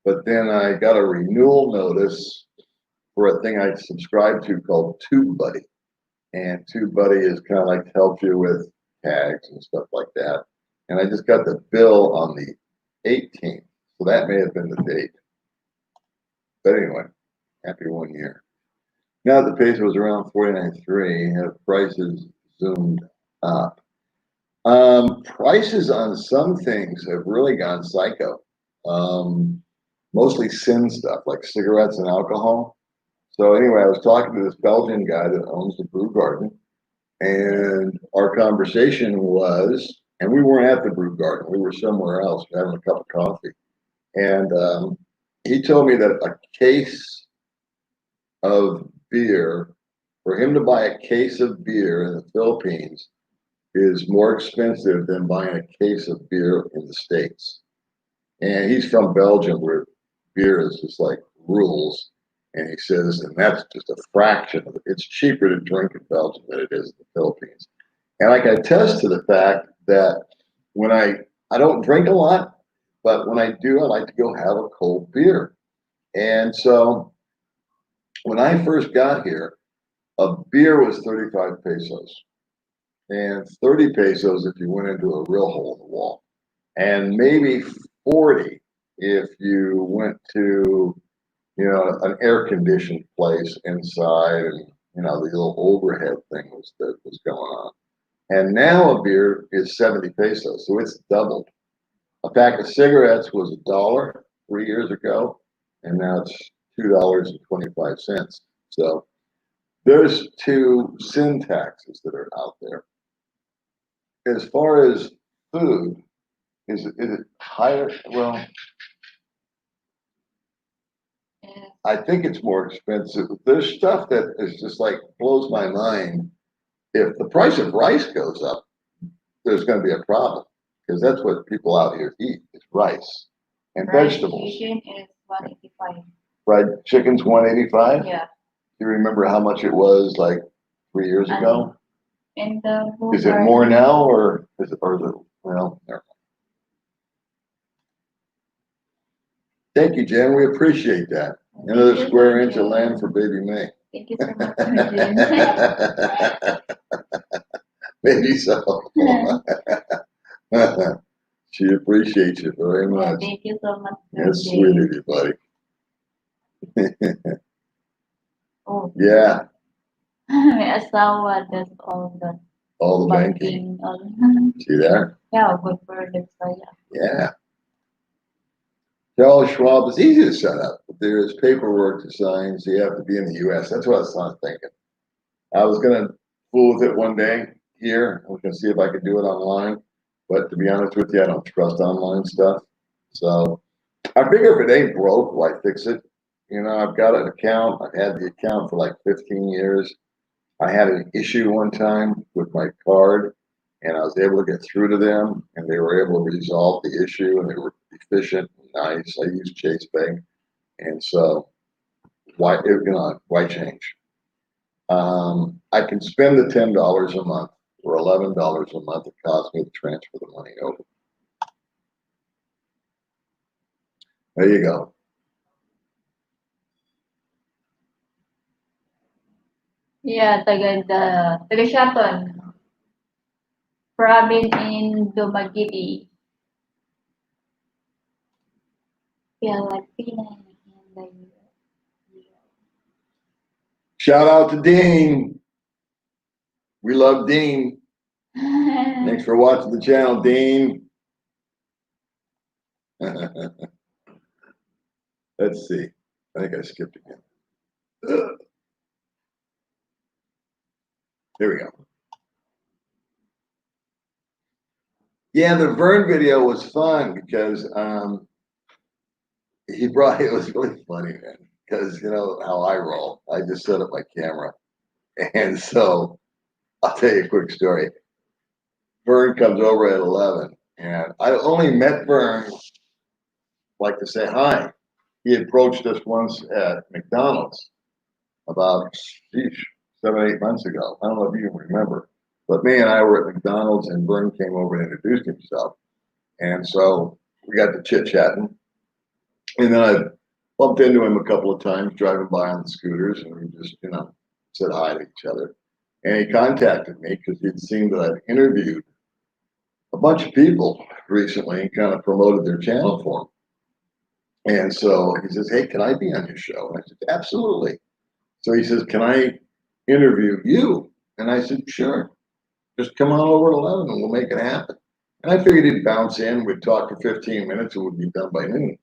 but then I got a renewal notice for a thing I subscribed to called TubeBuddy. And TubeBuddy is kind of like helps you with tags and stuff like that. And I just got the bill on the 18th. So that may have been the date. But anyway, happy 1 year. Now that the peso is around 49.3, have prices zoomed up? Prices on some things have really gone psycho. Mostly sin stuff like cigarettes and alcohol. So anyway, I was talking to this Belgian guy that owns the brew garden, and our conversation was, and we weren't at the brew garden, we were somewhere else having a cup of coffee. And he told me that a case of beer, for him to buy a case of beer in the Philippines is more expensive than buying a case of beer in the States. And he's from Belgium where beer is just like rules. And he says, and that's just a fraction of it. It's cheaper to drink in Belgium than it is in the Philippines. And I can attest to the fact that when I don't drink a lot, but when I do, I like to go have a cold beer. And so when I first got here, a beer was 35 pesos and 30 pesos if you went into a real hole in the wall, and maybe 40 if you went to, an air conditioned place inside and, the little overhead thing that was going on. And now a beer is 70 pesos, so it's doubled. A pack of cigarettes was $1 3 years ago, and now it's $2.25. So There's two sin taxes that are out there. As far as food, is it higher? Well, Yes. I think it's more expensive. There's stuff that is just like blows my mind. If the price of rice goes up, there's going to be a problem because that's what people out here eat is rice and Fried vegetables. chicken is 185. Fried chicken's 185. Yeah. Do you remember how much it was like 3 years ago? And the Is it more now or is it well, never mind. Thank you, Jen. We appreciate that. Another square inch of land for baby May. Thank you so much, Jen. Maybe so. She appreciates you very Yeah, much. thank you so much. That's sweet of you, buddy. Oh, Yeah, may asawa does all the banking. all. See there? Yeah, good for the saya. Yeah. Charles Schwab is easy to set up, but there is paperwork to sign, so you have to be in the U.S. That's what I was thinking. I was gonna fool with it one day here. I was gonna see if I could do it online, but to be honest with you, I don't trust online stuff. So I figure if it ain't broke, why fix it? You know, I've got an account. I've had the account for like 15 years. I had an issue one time with my card, and I was able to get through to them, and they were able to resolve the issue, and they were efficient and nice. I used Chase Bank, and so why change? I can spend the $10 a month or $11 a month it costs me to transfer the money over. There you go. Yeah, taga Shaton. Province in Dumaguete. Filipina in the Shout out to Dean. We love Dean. Thanks for watching the channel, Dean. Let's see. I think I skipped again. There we go. Yeah, the Vern video was fun because it was really funny, man. Because you know how I roll. I just set up my camera. And so I'll tell you a quick story. Vern comes over at 11, and I only met Vern like to say hi. He approached us once at McDonald's about 7, 8 months ago. I don't know if you can remember, but me and I were at McDonald's, and Vern came over and introduced himself. And so we got to chit chatting. And then I bumped into him a couple of times driving by on the scooters, and we just, said hi to each other. And he contacted me because he'd seen that I'd interviewed a bunch of people recently and kind of promoted their channel for him. And so he says, "Hey, can I be on your show?" And I said, "Absolutely." So he says, "Can I interview you?" And I said, "Sure. Just come on over at 11 and we'll make it happen." And I figured he'd bounce in, we'd talk for 15 minutes, and we'd be done by noon.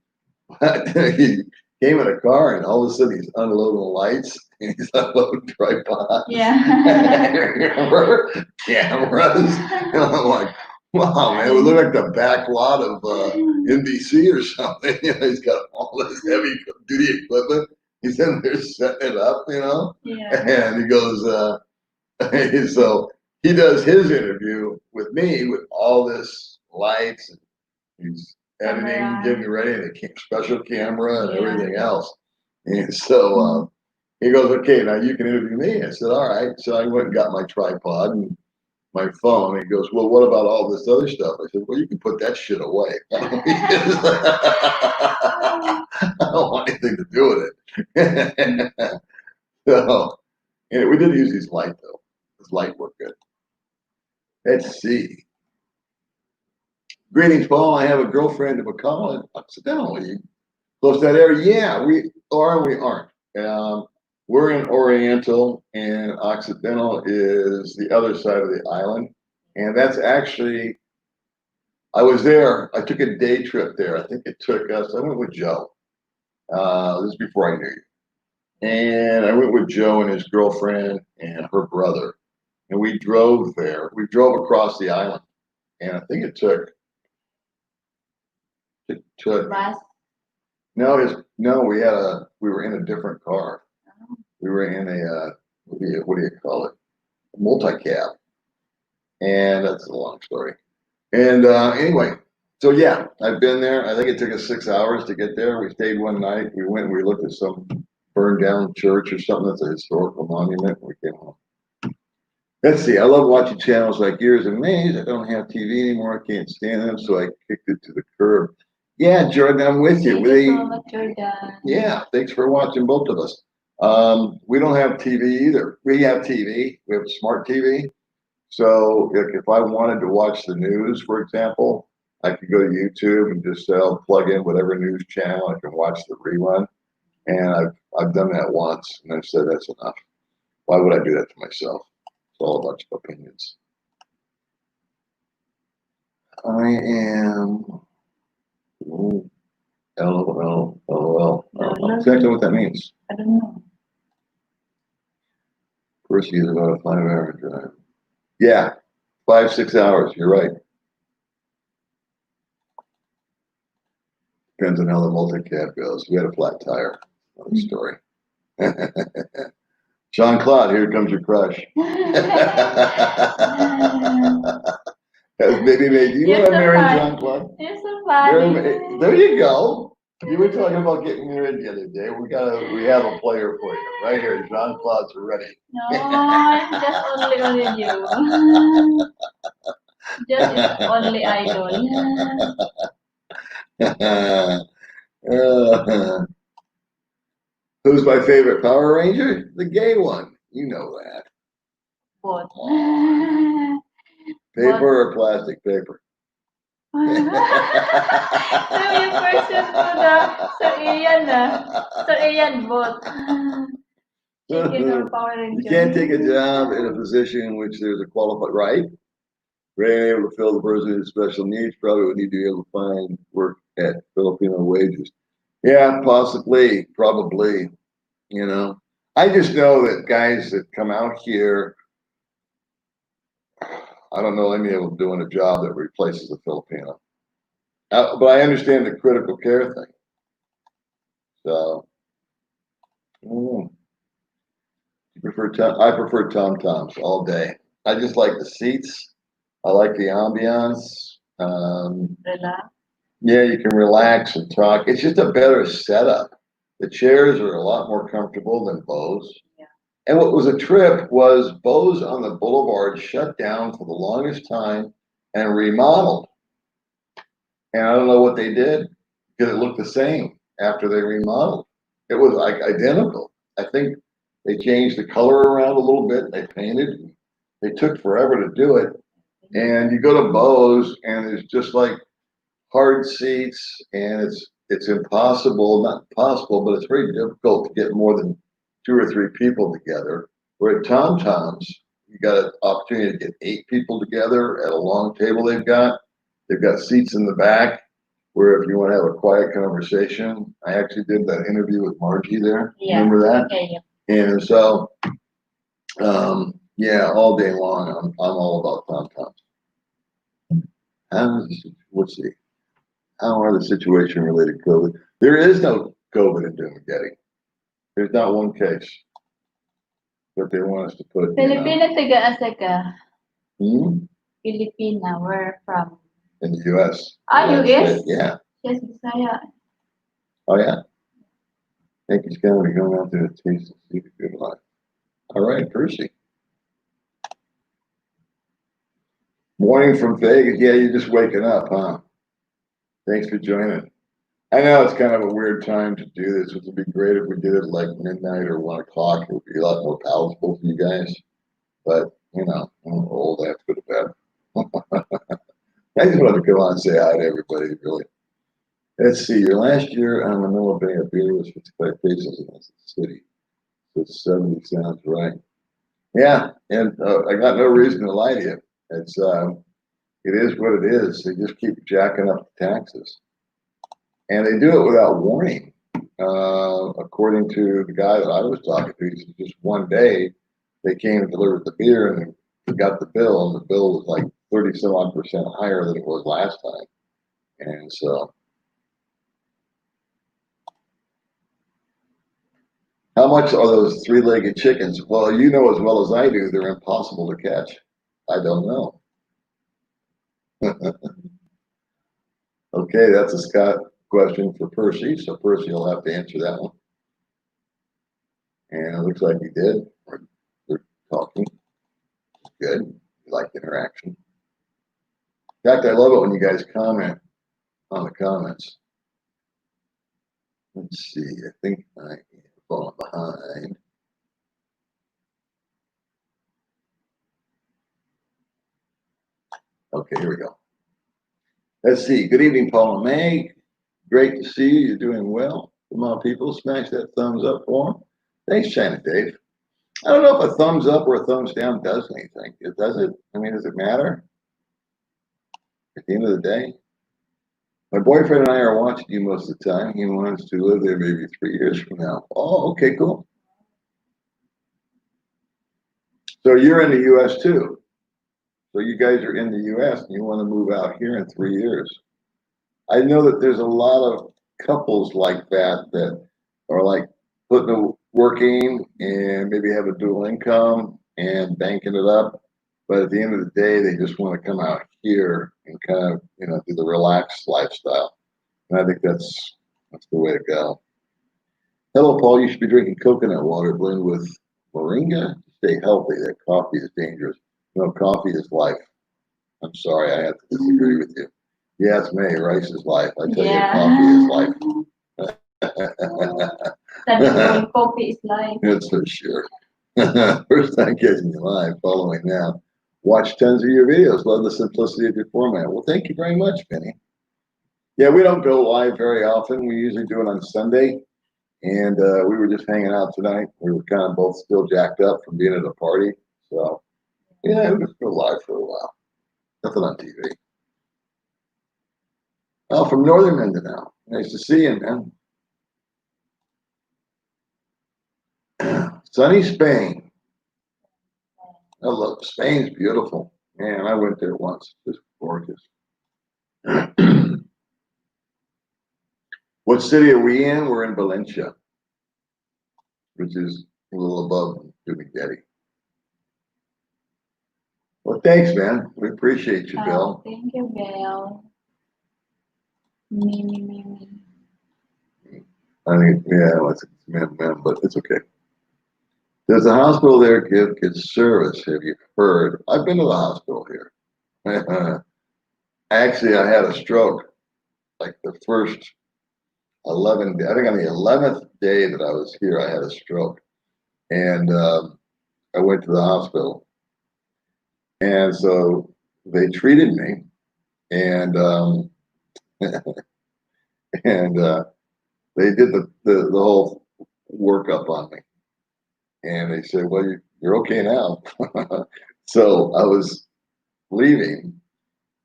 But he came in a car, and all of a sudden he's unloading lights and he's unloading tripods. Yeah. Remember? Cameras. And I'm like, wow, man, it would look like the back lot of NBC or something. He's got all this heavy duty equipment. He's in there setting it up, Yeah. And he goes, so he does his interview with me with all this lights, and he's editing, getting ready, and a special camera and everything else. And so he goes, "Okay, now you can interview me." I said, "All right." So I went and got my tripod and my phone. He goes, "Well, what about all this other stuff?" I said, "Well, you can put that shit away." I don't want anything to do with it. So, and we did use his light, though. His light worked good. Let's see. Greetings, Paul. I have a girlfriend of a college. Accidentally close to that area. Yeah, we are and we aren't. We're in Oriental, and Occidental is the other side of the island. And that's actually, I was there. I took a day trip there. I think it took us, I went with Joe. This is before I knew you. And I went with Joe and his girlfriend and her brother. And we drove there. We drove across the island. And I think it took Bus. no, we were in a different car. We were in a what do you call it? A multi-cab. And that's a long story. And anyway, so yeah, I've been there. I think it took us 6 hours to get there. We stayed one night. We went and we looked at some burned down church or something that's a historical monument. We came home. Let's see. I love watching channels like yours and Maze. I don't have TV anymore. I can't stand them, so I kicked it to the curb. Yeah, Jordan, I'm with you. Thank you so much, Jordan. Yeah, thanks for watching both of us. We don't have TV either. We have TV. We have smart TV. So if I wanted to watch the news, for example, I could go to YouTube and just plug in whatever news channel. I can watch the rerun. And I've done that once, and I said that's enough. Why would I do that to myself? It's all a bunch of opinions. I am. Ooh, LOL. LOL. I don't know exactly what that means. I don't know. Percy is about a 5-hour drive. Yeah, 5-6 hours. You're right. Depends on how the multi-cab goes. We had a flat tire. Another story. Jean Claude, here comes your crush. Has baby made you want to marry Jean Claude? You're so funny. There you go. You were talking about getting married the other day. We have a player for you right here. Jean Claude's ready. No, I'm just only you. Just is only idol. Who's my favorite Power Ranger? The gay one. You know that. Both. Paper or plastic paper? So yung person ko na, Sir Ian Sir Ian, both. Chicken or Power Ranger. You can't take a job in a position in which there's a qualified, right? Being able to fill the person with special needs probably would need to be able to find work at Filipino wages. Yeah, possibly, probably, you know. I just know that guys that come out here, I don't know any of them doing a job that replaces a Filipino. But I understand the critical care thing. So, I prefer Tom Toms all day. I just like the seats. I like the ambiance. Relax. Yeah, you can relax and talk. It's just a better setup. The chairs are a lot more comfortable than Bose. Yeah. And what was a trip was Bose on the boulevard shut down for the longest time and remodeled. And I don't know what they did because it looked the same after they remodeled. It was like identical. I think they changed the color around a little bit. They painted. They took forever to do it. And you go to Bose and it's just like hard seats, and it's impossible, not possible, but it's very difficult to get more than 2 or 3 people together. Where at Tom Tom's, you got an opportunity to get 8 people together at a long table they've got. They've got seats in the back where if you want to have a quiet conversation. I actually did that interview with Margie there. Yeah. Remember that? Yeah. And so, yeah, all day long, I'm all about Tom Tom's. Let's see. How are the situation related to COVID? There is no COVID in Dumaguete. There's not one case that they want us to put. Filipina taga-asa ka? Hmm? Filipina, where from? In the U.S. US? Yeah. Yes, Bisaya. Oh, yeah. I think he's going to be going out there to taste and see the good life. All right, Percy. Morning from Vegas. Yeah, you're just waking up, huh? Thanks for joining. I know it's kind of a weird time to do this. It would be great if we did it like midnight or 1 o'clock. It would be a lot more palatable for you guys. But, you know, I'm old. I have to go to bed. I just wanted to come on and say hi to everybody, really. Let's see. Your last year on Manila Bay of beer was 55 pesos in the city. So 70 sounds right. Yeah, and I got no reason to lie to you. It is what it is. They just keep jacking up the taxes. And they do it without warning. according to the guy that I was talking to, he said just one day they came and delivered the beer and he got the bill, and the bill was like 30 some odd percent higher than it was last time. And so, how much are those three-legged chickens? Well, you know as well as I do, they're impossible to catch. I don't know. Okay, that's a Scott question for Percy, so Percy will have to answer that one. And it looks like he did. They're talking. Good. You like interaction. In fact, I love it when you guys comment on the comments. Let's see. I think I am falling behind. Okay, here we go. Let's see. Good evening, Paul and May. Great to see you. You're doing well. Come on, people. Smash that thumbs up for them. Thanks, China Dave. I don't know if a thumbs up or a thumbs down does anything. Does it? I mean, does it matter? At the end of the day, my boyfriend and I are watching you most of the time. He wants to live there maybe 3 years from now. Oh, okay, cool. So you're in the U.S. too. So you guys are in the U.S. and you want to move out here in 3 years. I know that there's a lot of couples like that are like working and maybe have a dual income and banking it up. But at the end of the day, they just want to come out here and kind of, do the relaxed lifestyle. And I think that's the way to go. Hello, Paul. You should be drinking coconut water blended with moringa to stay healthy. That coffee is dangerous. No, coffee is life. I'm sorry, I have to disagree with you. Yes, May, rice is life. I tell you, coffee is life. That coffee is life. That's for sure. First time catching you live, following now. Watch tons of your videos. Love the simplicity of your format. Well, thank you very much, Penny. Yeah, we don't go live very often. We usually do it on Sunday. And we were just hanging out tonight. We were kind of both still jacked up from being at a party. So, yeah, we just go live for a while. Nothing on TV. Oh, from Northern Mindanao. Nice to see you, man. Sunny Spain. I love Spain's beautiful. Man, I went there once. It's gorgeous. What city are we in? We're in Valencia, which is a little above Dumaguete. Well, thanks, man. We appreciate you, Bill. Thank you, Bill. Me. I mean, yeah, it's man, but it's okay. Does the hospital there give good service? Have you heard? I've been to the hospital here. Actually, I had a stroke like the first 11, I think on the 11th day that I was here, I had a stroke. And I went to the hospital. And so they treated me and and they did the whole workup on me. And they said, well, you're okay now. So I was leaving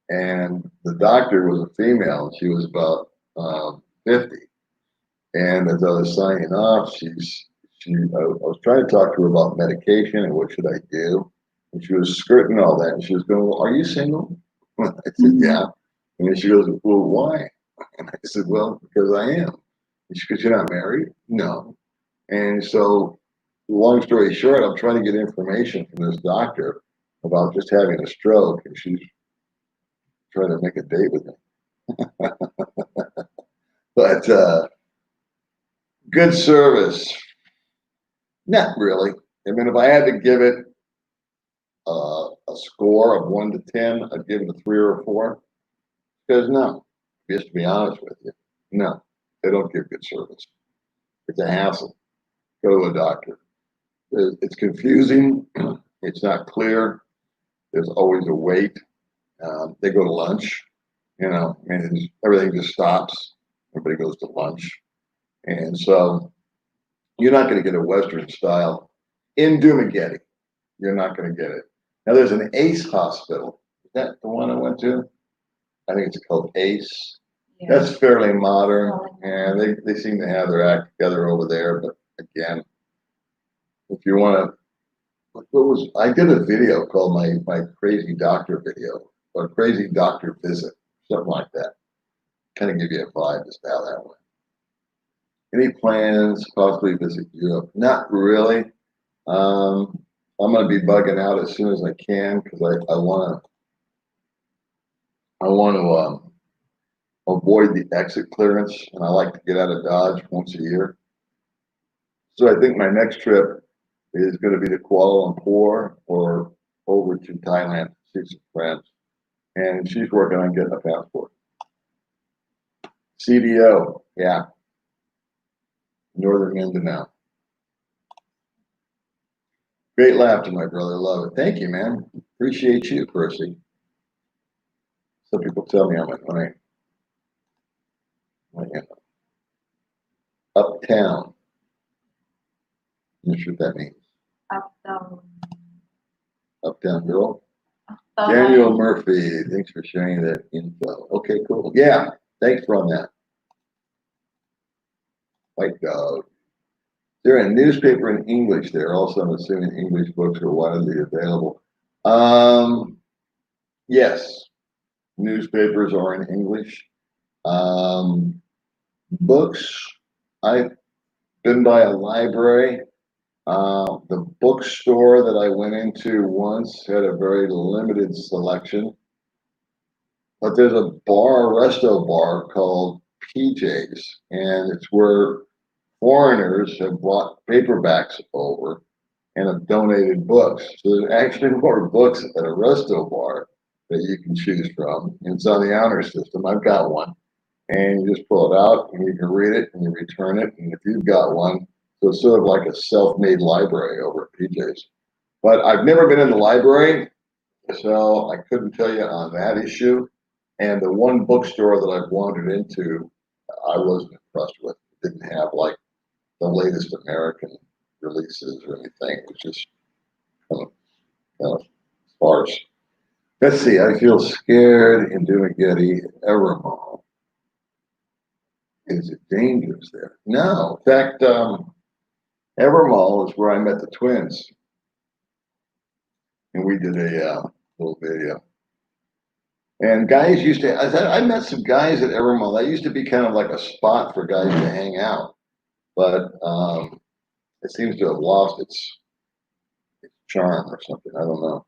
and the doctor was a female. She was about 50. And as I was signing off, I was trying to talk to her about medication and what should I do. And she was skirting all that. And she was going, well, are you single? I said, yeah. And then she goes, well, why? And I said, well, because I am. And she goes, you're not married? No. And so, long story short, I'm trying to get information from this doctor about just having a stroke. And she's trying to make a date with me. But good service. Not really. I mean, if I had to give it a score of 1 to 10, I'd give it a 3 or a 4. Because no, just to be honest with you, no, they don't give good service. It's a hassle. Go to a doctor. It's confusing. It's not clear. There's always a wait. They go to lunch. Everything just stops. Everybody goes to lunch. And so you're not going to get a Western style in Dumaguete. You're not going to get it. Now there's an ACE hospital. Is that the one I went to? I think it's called ACE. Yeah. That's fairly modern, and they seem to have their act together over there. But again, if you want to, I did a video called my crazy doctor video or crazy doctor visit, something like that. Kind of give you a vibe as to how that went. Any plans to possibly visit Europe? Not really. I'm going to be bugging out as soon as I can because I want to avoid the exit clearance, and I like to get out of Dodge once a year. So I think my next trip is going to be to Kuala Lumpur or over to Thailand to see some friends. And she's working on getting a passport. CDO, yeah, Northern Mindanao. Great laughter, my brother. Love it. Thank you, man. Appreciate you, Percy. Some people tell me I'm annoying. Uptown. I'm not sure what that means. Uptown. Uptown girl. Uptown. Daniel Murphy, thanks for sharing that info. Okay, cool. Yeah, thanks for that. White dog. There a newspaper in English there. Also, I'm assuming English books are widely available. Yes, newspapers are in English. Books, I've been by a library. The bookstore that I went into once had a very limited selection. But there's a resto bar called PJ's, and it's where foreigners have brought paperbacks over and have donated books. So there's actually more books at a resto bar that you can choose from. And it's on the honor system. I've got one. And you just pull it out and you can read it and you return it. And if you've got one, so it's sort of like a self-made library over at PJ's. But I've never been in the library, so I couldn't tell you on that issue. And the one bookstore that I've wandered into, I wasn't impressed with. It didn't have like the latest American releases or anything. It was just kind of sparse. Let's see. I feel scared in Dumageddon, Evermall. Is it dangerous there? No. In fact, Evermall is where I met the twins, and we did a little video. And guys used to. I met some guys at Evermall. That used to be kind of like a spot for guys to hang out, but it seems to have lost its charm or something. I don't know.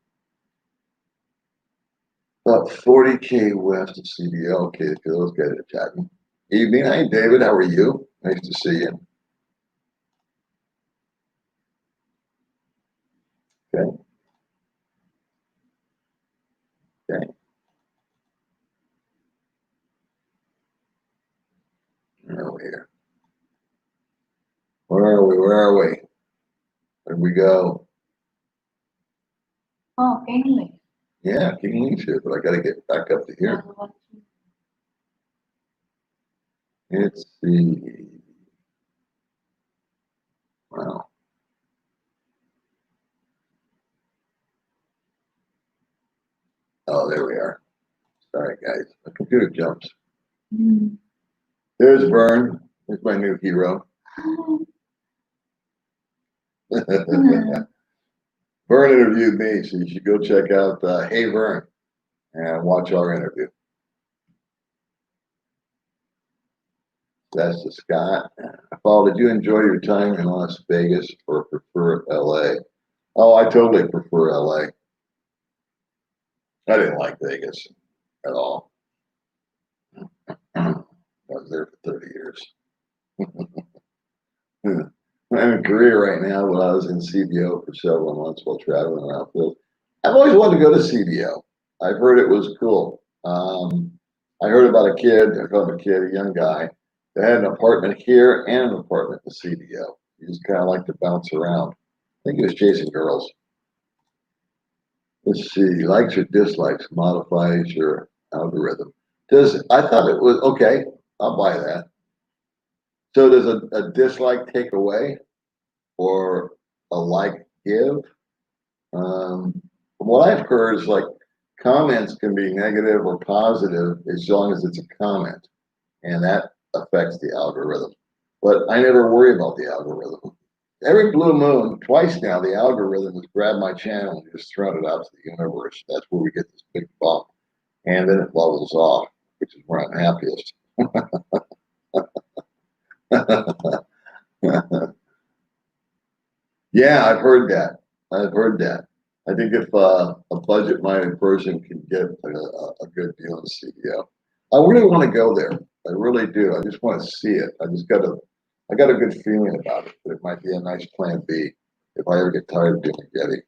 About 40K west of CDL. Okay, those guys are chatting. Evening. Hi, David. How are you? Nice to see you. Okay. Okay. Where are we here? Where are we? Where are we? Where'd we go? Oh, English. Yeah, King Lee's here, but I got to get back up to here. Let's see. Wow. Oh, there we are. Sorry, guys. My computer jumps. Mm. There's Vern. There's my new hero. Vern interviewed me, so you should go check out Hey Vern and watch our interview. That's the Scott. Paul, did you enjoy your time in Las Vegas or prefer LA? Oh, I totally prefer LA. I didn't like Vegas at all. I was there for 30 years. I'm in Korea right now, but I was in CBO for several months while traveling around field. I've always wanted to go to CBO. I've heard it was cool. I heard about a kid, a young guy, that had an apartment here and an apartment in CBO. He just kind of liked to bounce around. I think he was chasing girls. Let's see, likes or dislikes modifies your algorithm. I thought it was okay. I'll buy that. So does a dislike take away or a like give? From what I've heard is like comments can be negative or positive as long as it's a comment. and that affects the algorithm. But I never worry about the algorithm. Every blue moon, twice now, the algorithm has grabbed my channel and just thrown it out to the universe. That's where we get this big bump. And then it levels off, which is where I'm happiest. Yeah, I've heard that. I've heard that. I think if a budget-minded person can get a good deal in CDO, I really want to go there. I really do. I just want to see it. I got a good feeling about it. But it might be a nice plan B if I ever get tired of doing Getty.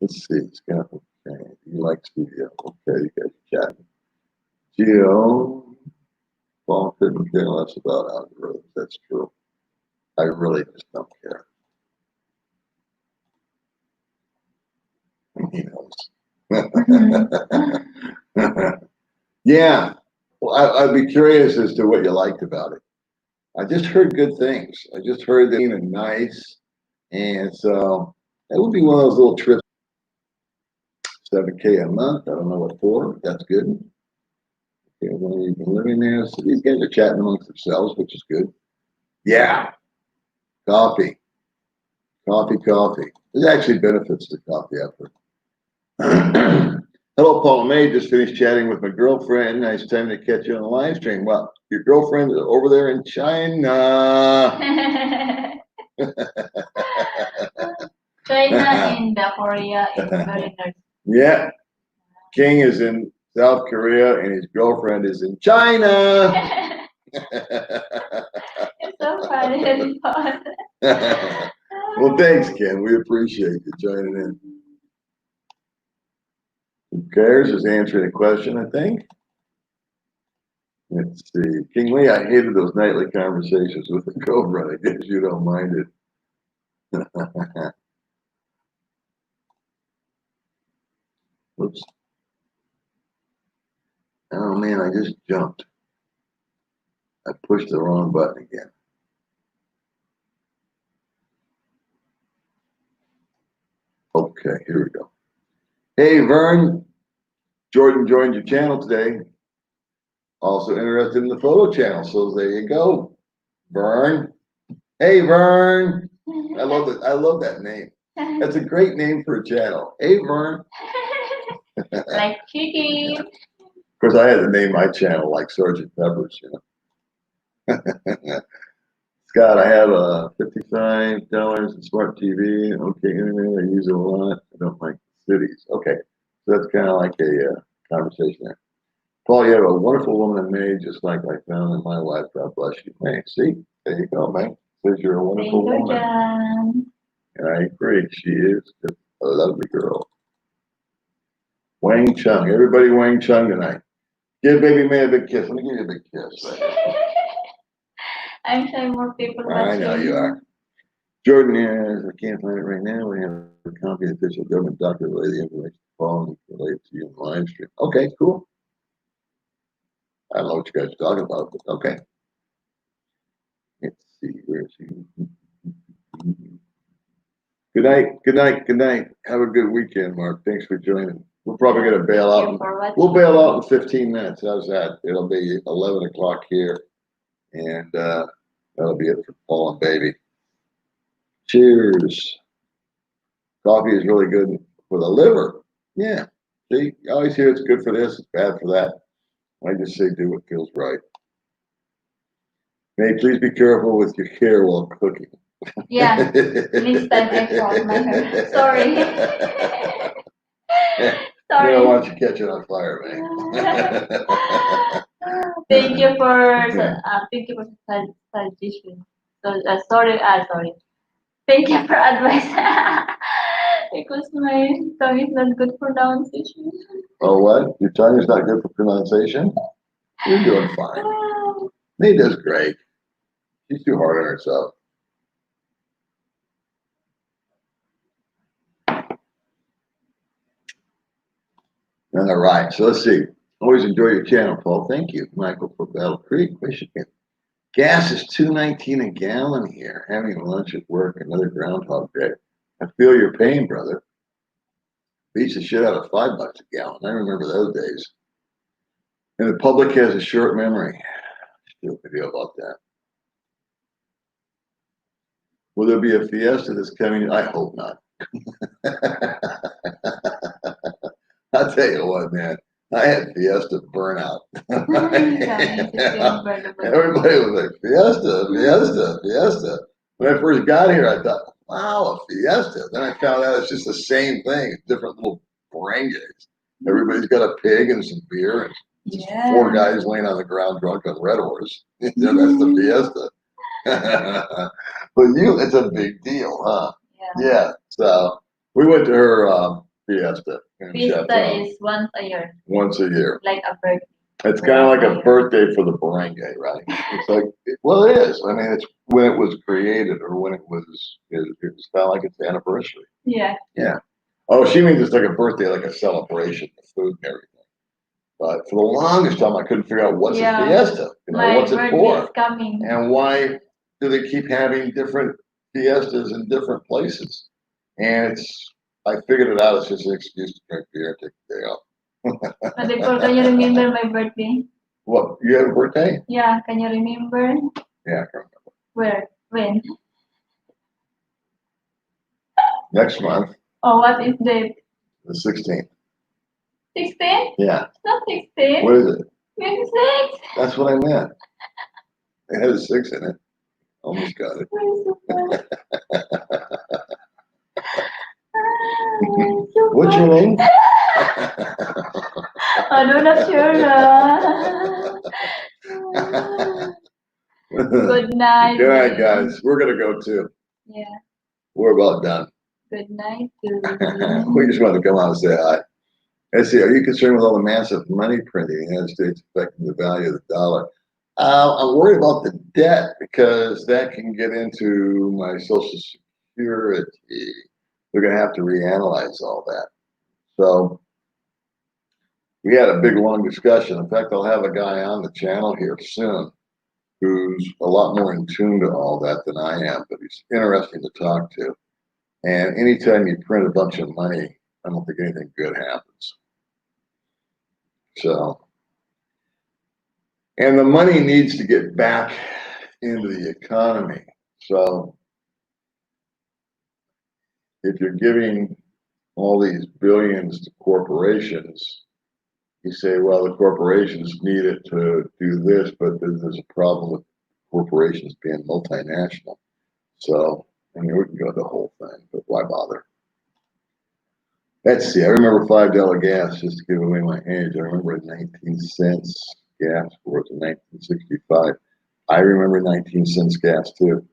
Let's see. It's kind of okay. You like studio? Okay, you guys are chatting. Geo, Paul couldn't care less about algorithms. That's true. I really just don't care. He knows. Yeah. Well, I'd be curious as to what you liked about it. I just heard good things. I just heard that and nice, and so that would be one of those little trips. 7K a month. I don't know what for, but that's good. Okay, well, you've been living there. So these guys are chatting amongst themselves, which is good. Yeah, coffee, coffee. There's actually benefits to coffee effort. Hello, Paul May. Just finished chatting with my girlfriend. Nice time to catch you on the live stream. Well, your girlfriend is over there in China. China and Korea is very nice. Yeah. King is in South Korea and his girlfriend is in China. It's so funny. Well, thanks, Ken. We appreciate you joining in. Who cares is answering the question, I think. Let's see. King Lee, I hated those nightly conversations with the Cobra. I guess you don't mind it. Whoops. Oh man, I just jumped. I pushed the wrong button again. Okay, here we go. Hey, Vern. Jordan joined your channel today. Also interested in the photo channel, so there you go. Vern. Hey, Vern. I love that. I love that name. That's a great name for a channel. Hey, Vern. Like Kiki. Of course, I had to name my channel like Sergeant Pepper's, you know. Scott, I have $55 in smart TV. Okay, internet, I use it a lot. I don't like cities. Okay, so that's kind of like a conversation there. Paul, you have a wonderful woman in May, just like I found in my wife. God bless you, May. See, there you go, man. Says you're a wonderful Thank you, woman. John. And I agree. She is just a lovely girl. Wang Chung. Everybody Wang Chung tonight. Give baby May a big kiss. Let me give you a big kiss. I'm sure more people watching. I know you are. Jordan here. I can't find it right now. We have a copy of the official government document relay the information to Paul and relate to you in the live stream. Okay, cool. I don't know what you guys are talking about, but okay. Let's see. Where is she? Good night. Have a good weekend, Mark. Thanks for joining. We're probably going to bail out. We'll bail out in 15 minutes. How's that? It'll be 11 o'clock here. And that'll be it for Paul and baby. Cheers. Coffee is really good for the liver. Yeah. See, you always hear it's good for this, it's bad for that. I just say do what feels right. May please be careful with your hair while cooking. Yeah. Next time I cross my hair. Sorry. Sorry. No, why don't you catch it on fire, man? Thank you for suggestion. So sorry. Thank you for advice. Because my tongue is not good for pronunciation. Oh, what? Your tongue is not good for pronunciation? You're doing fine. May does great. She's too hard on herself. All right, so let's see. Always enjoy your channel, Paul. Thank you, Michael, for Battle Creek, Michigan. Gas is $2.19 a gallon here. Having lunch at work, another Groundhog Day. I feel your pain, brother. Beats the shit out of $5 a gallon. I remember those days. And the public has a short memory. do a video about that. Will there be a fiesta this coming? I hope not. I'll tell you what, man. I had fiesta burnout. Everybody was like, fiesta, fiesta, fiesta. When I first got here, I thought, wow, a fiesta. Then I found out it's just the same thing, different little barangays. Everybody's got a pig and some beer and just four guys laying on the ground drunk on Red Horse. That's the fiesta. But it's a big deal, huh? Yeah. So we went to her fiesta. Fiesta is once a year. Once a year. Like a birthday. It's kind of like a birthday for the barangay, right? It's like, well, it is. I mean, it's when it was created or when it's kind of like its anniversary. Yeah. Yeah. Oh, she means it's like a birthday, like a celebration of food and everything. But for the longest time, I couldn't figure out what's a fiesta. What's it for? Is coming. And why do they keep having different fiestas in different places? And I figured it out. It's just an excuse to drink beer and take the day off. Paul, can you remember my birthday? What? You have a birthday? Yeah, can you remember? Yeah, I can remember. Where? When? Next month. Oh, what is date? The 16th. 16? Yeah. It's not 16. What is it? 26. That's what I meant. It had a 6 in it. Almost got it. What's your name? I'm not sure. Good night. Good night, guys. We're going to go too. Yeah. We're about done. Good night. We just want to come out and say hi. Let's see. Are you concerned with all the massive money printing in the United States affecting the value of the dollar? I'm worried about the debt because that can get into my Social Security. We're going to have to reanalyze all that. So we had a big, long discussion. In fact, I'll have a guy on the channel here soon who's a lot more in tune to all that than I am, but he's interesting to talk to. And anytime you print a bunch of money, I don't think anything good happens. So, and the money needs to get back into the economy. So if you're giving all these billions to corporations, you say, well, the corporations need it to do this, but then there's a problem with corporations being multinational. So, I mean, we can go the whole thing, but why bother? Let's see. I remember $5 gas, just to give away my age. I remember 19 cents gas was in 1965. I remember 19 cents gas too.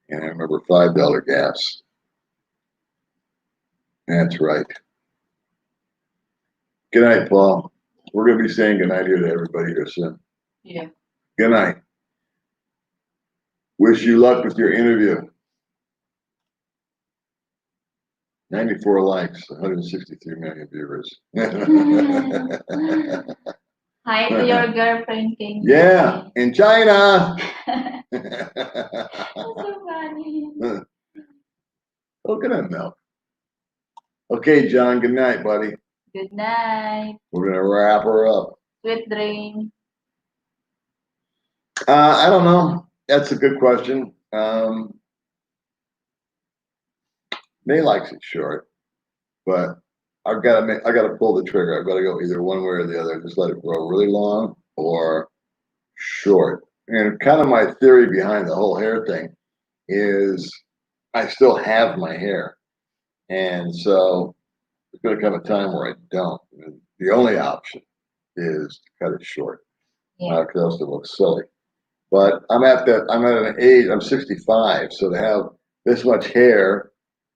And I remember $5 gas. That's right. Good night, Paul. We're going to be saying good night here to everybody here soon. Yeah. Good night. Wish you luck with your interview. 94 likes, 163 million viewers. Hi to your girlfriend, King. Yeah, in China. That's so funny. Look at that milk. Okay, John, good night, buddy. Good night. We're going to wrap her up. Sweet dreams. I don't know. That's a good question. May likes it short, but I gotta pull the trigger. I've got to go either one way or the other. Just let it grow really long or short. And kind of my theory behind the whole hair thing is I still have my hair, and so there's going to come a time where I don't. And the only option is to cut it short, because else it looks silly. But I'm at an age. I'm 65, so to have this much hair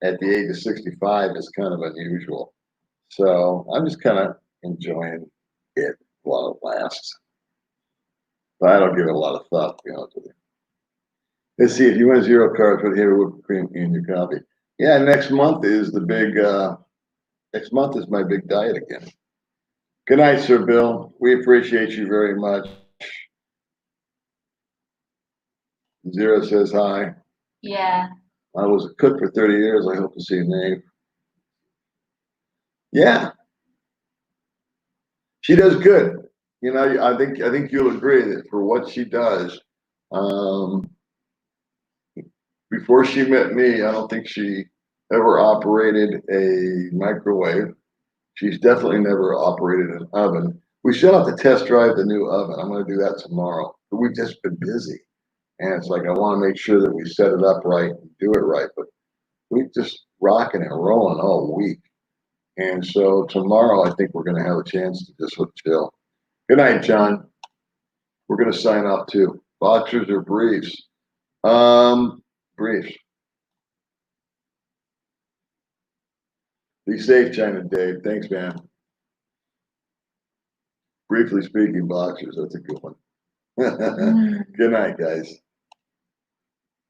at the age of 65 is kind of unusual. So I'm just kind of enjoying it while it lasts. But I don't give it a lot of thought, to be honest with you. Let's see, if you win 0 cards, what here whipped cream in your coffee? Yeah, next month is the big, next month is my big diet again. Good night, Sir Bill. We appreciate you very much. 0 says hi. Yeah. I was a cook for 30 years. I hope to see you, Nate. Yeah. She does good. You know, I think you'll agree that for what she does, um, before she met me, I don't think she ever operated a microwave. She's definitely never operated an oven. We still have to test drive the new oven. I'm going to do that tomorrow. But we've just been busy. And it's like, I want to make sure that we set it up right and do it right. But we just rocking and rolling all week. And so tomorrow, I think we're going to have a chance to just chill. Good night, John. We're going to sign off too. Boxers or briefs? Briefs. Be safe, China Dave. Thanks, man. Briefly speaking, boxers. That's a good one. Good night, guys.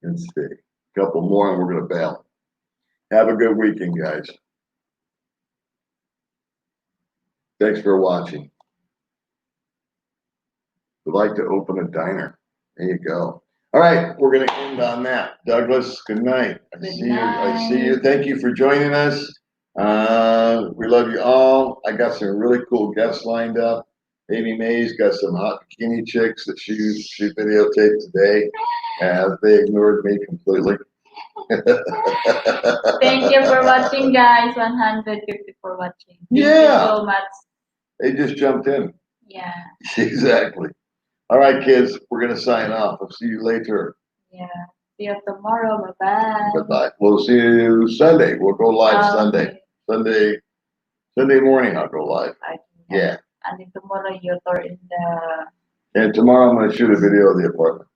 Let's see. A couple more and we're going to bail. Have a good weekend, guys. Thanks for watching. Would like to open a diner. There you go. All right, we're going to end on that. Douglas, good night. I Good see you. I see night. you. Thank you for joining us. We love you all. I got some really cool guests lined up. Amy May's got some hot bikini chicks that she videotaped today. They ignored me completely. Thank you for watching, guys. 150 for watching. Thank you Yeah, so much. they just jumped in. Yeah. Exactly. All right, kids, we're going to sign off. I'll see you later. Yeah. See you tomorrow. Bye bye. Goodbye. We'll see you Sunday. We'll go live Sunday. Okay. Sunday morning, I'll go live. Yeah. And then tomorrow you're in the. And tomorrow I'm going to shoot a video of the apartment.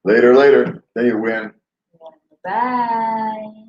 Later. Then you win. Yeah. Bye.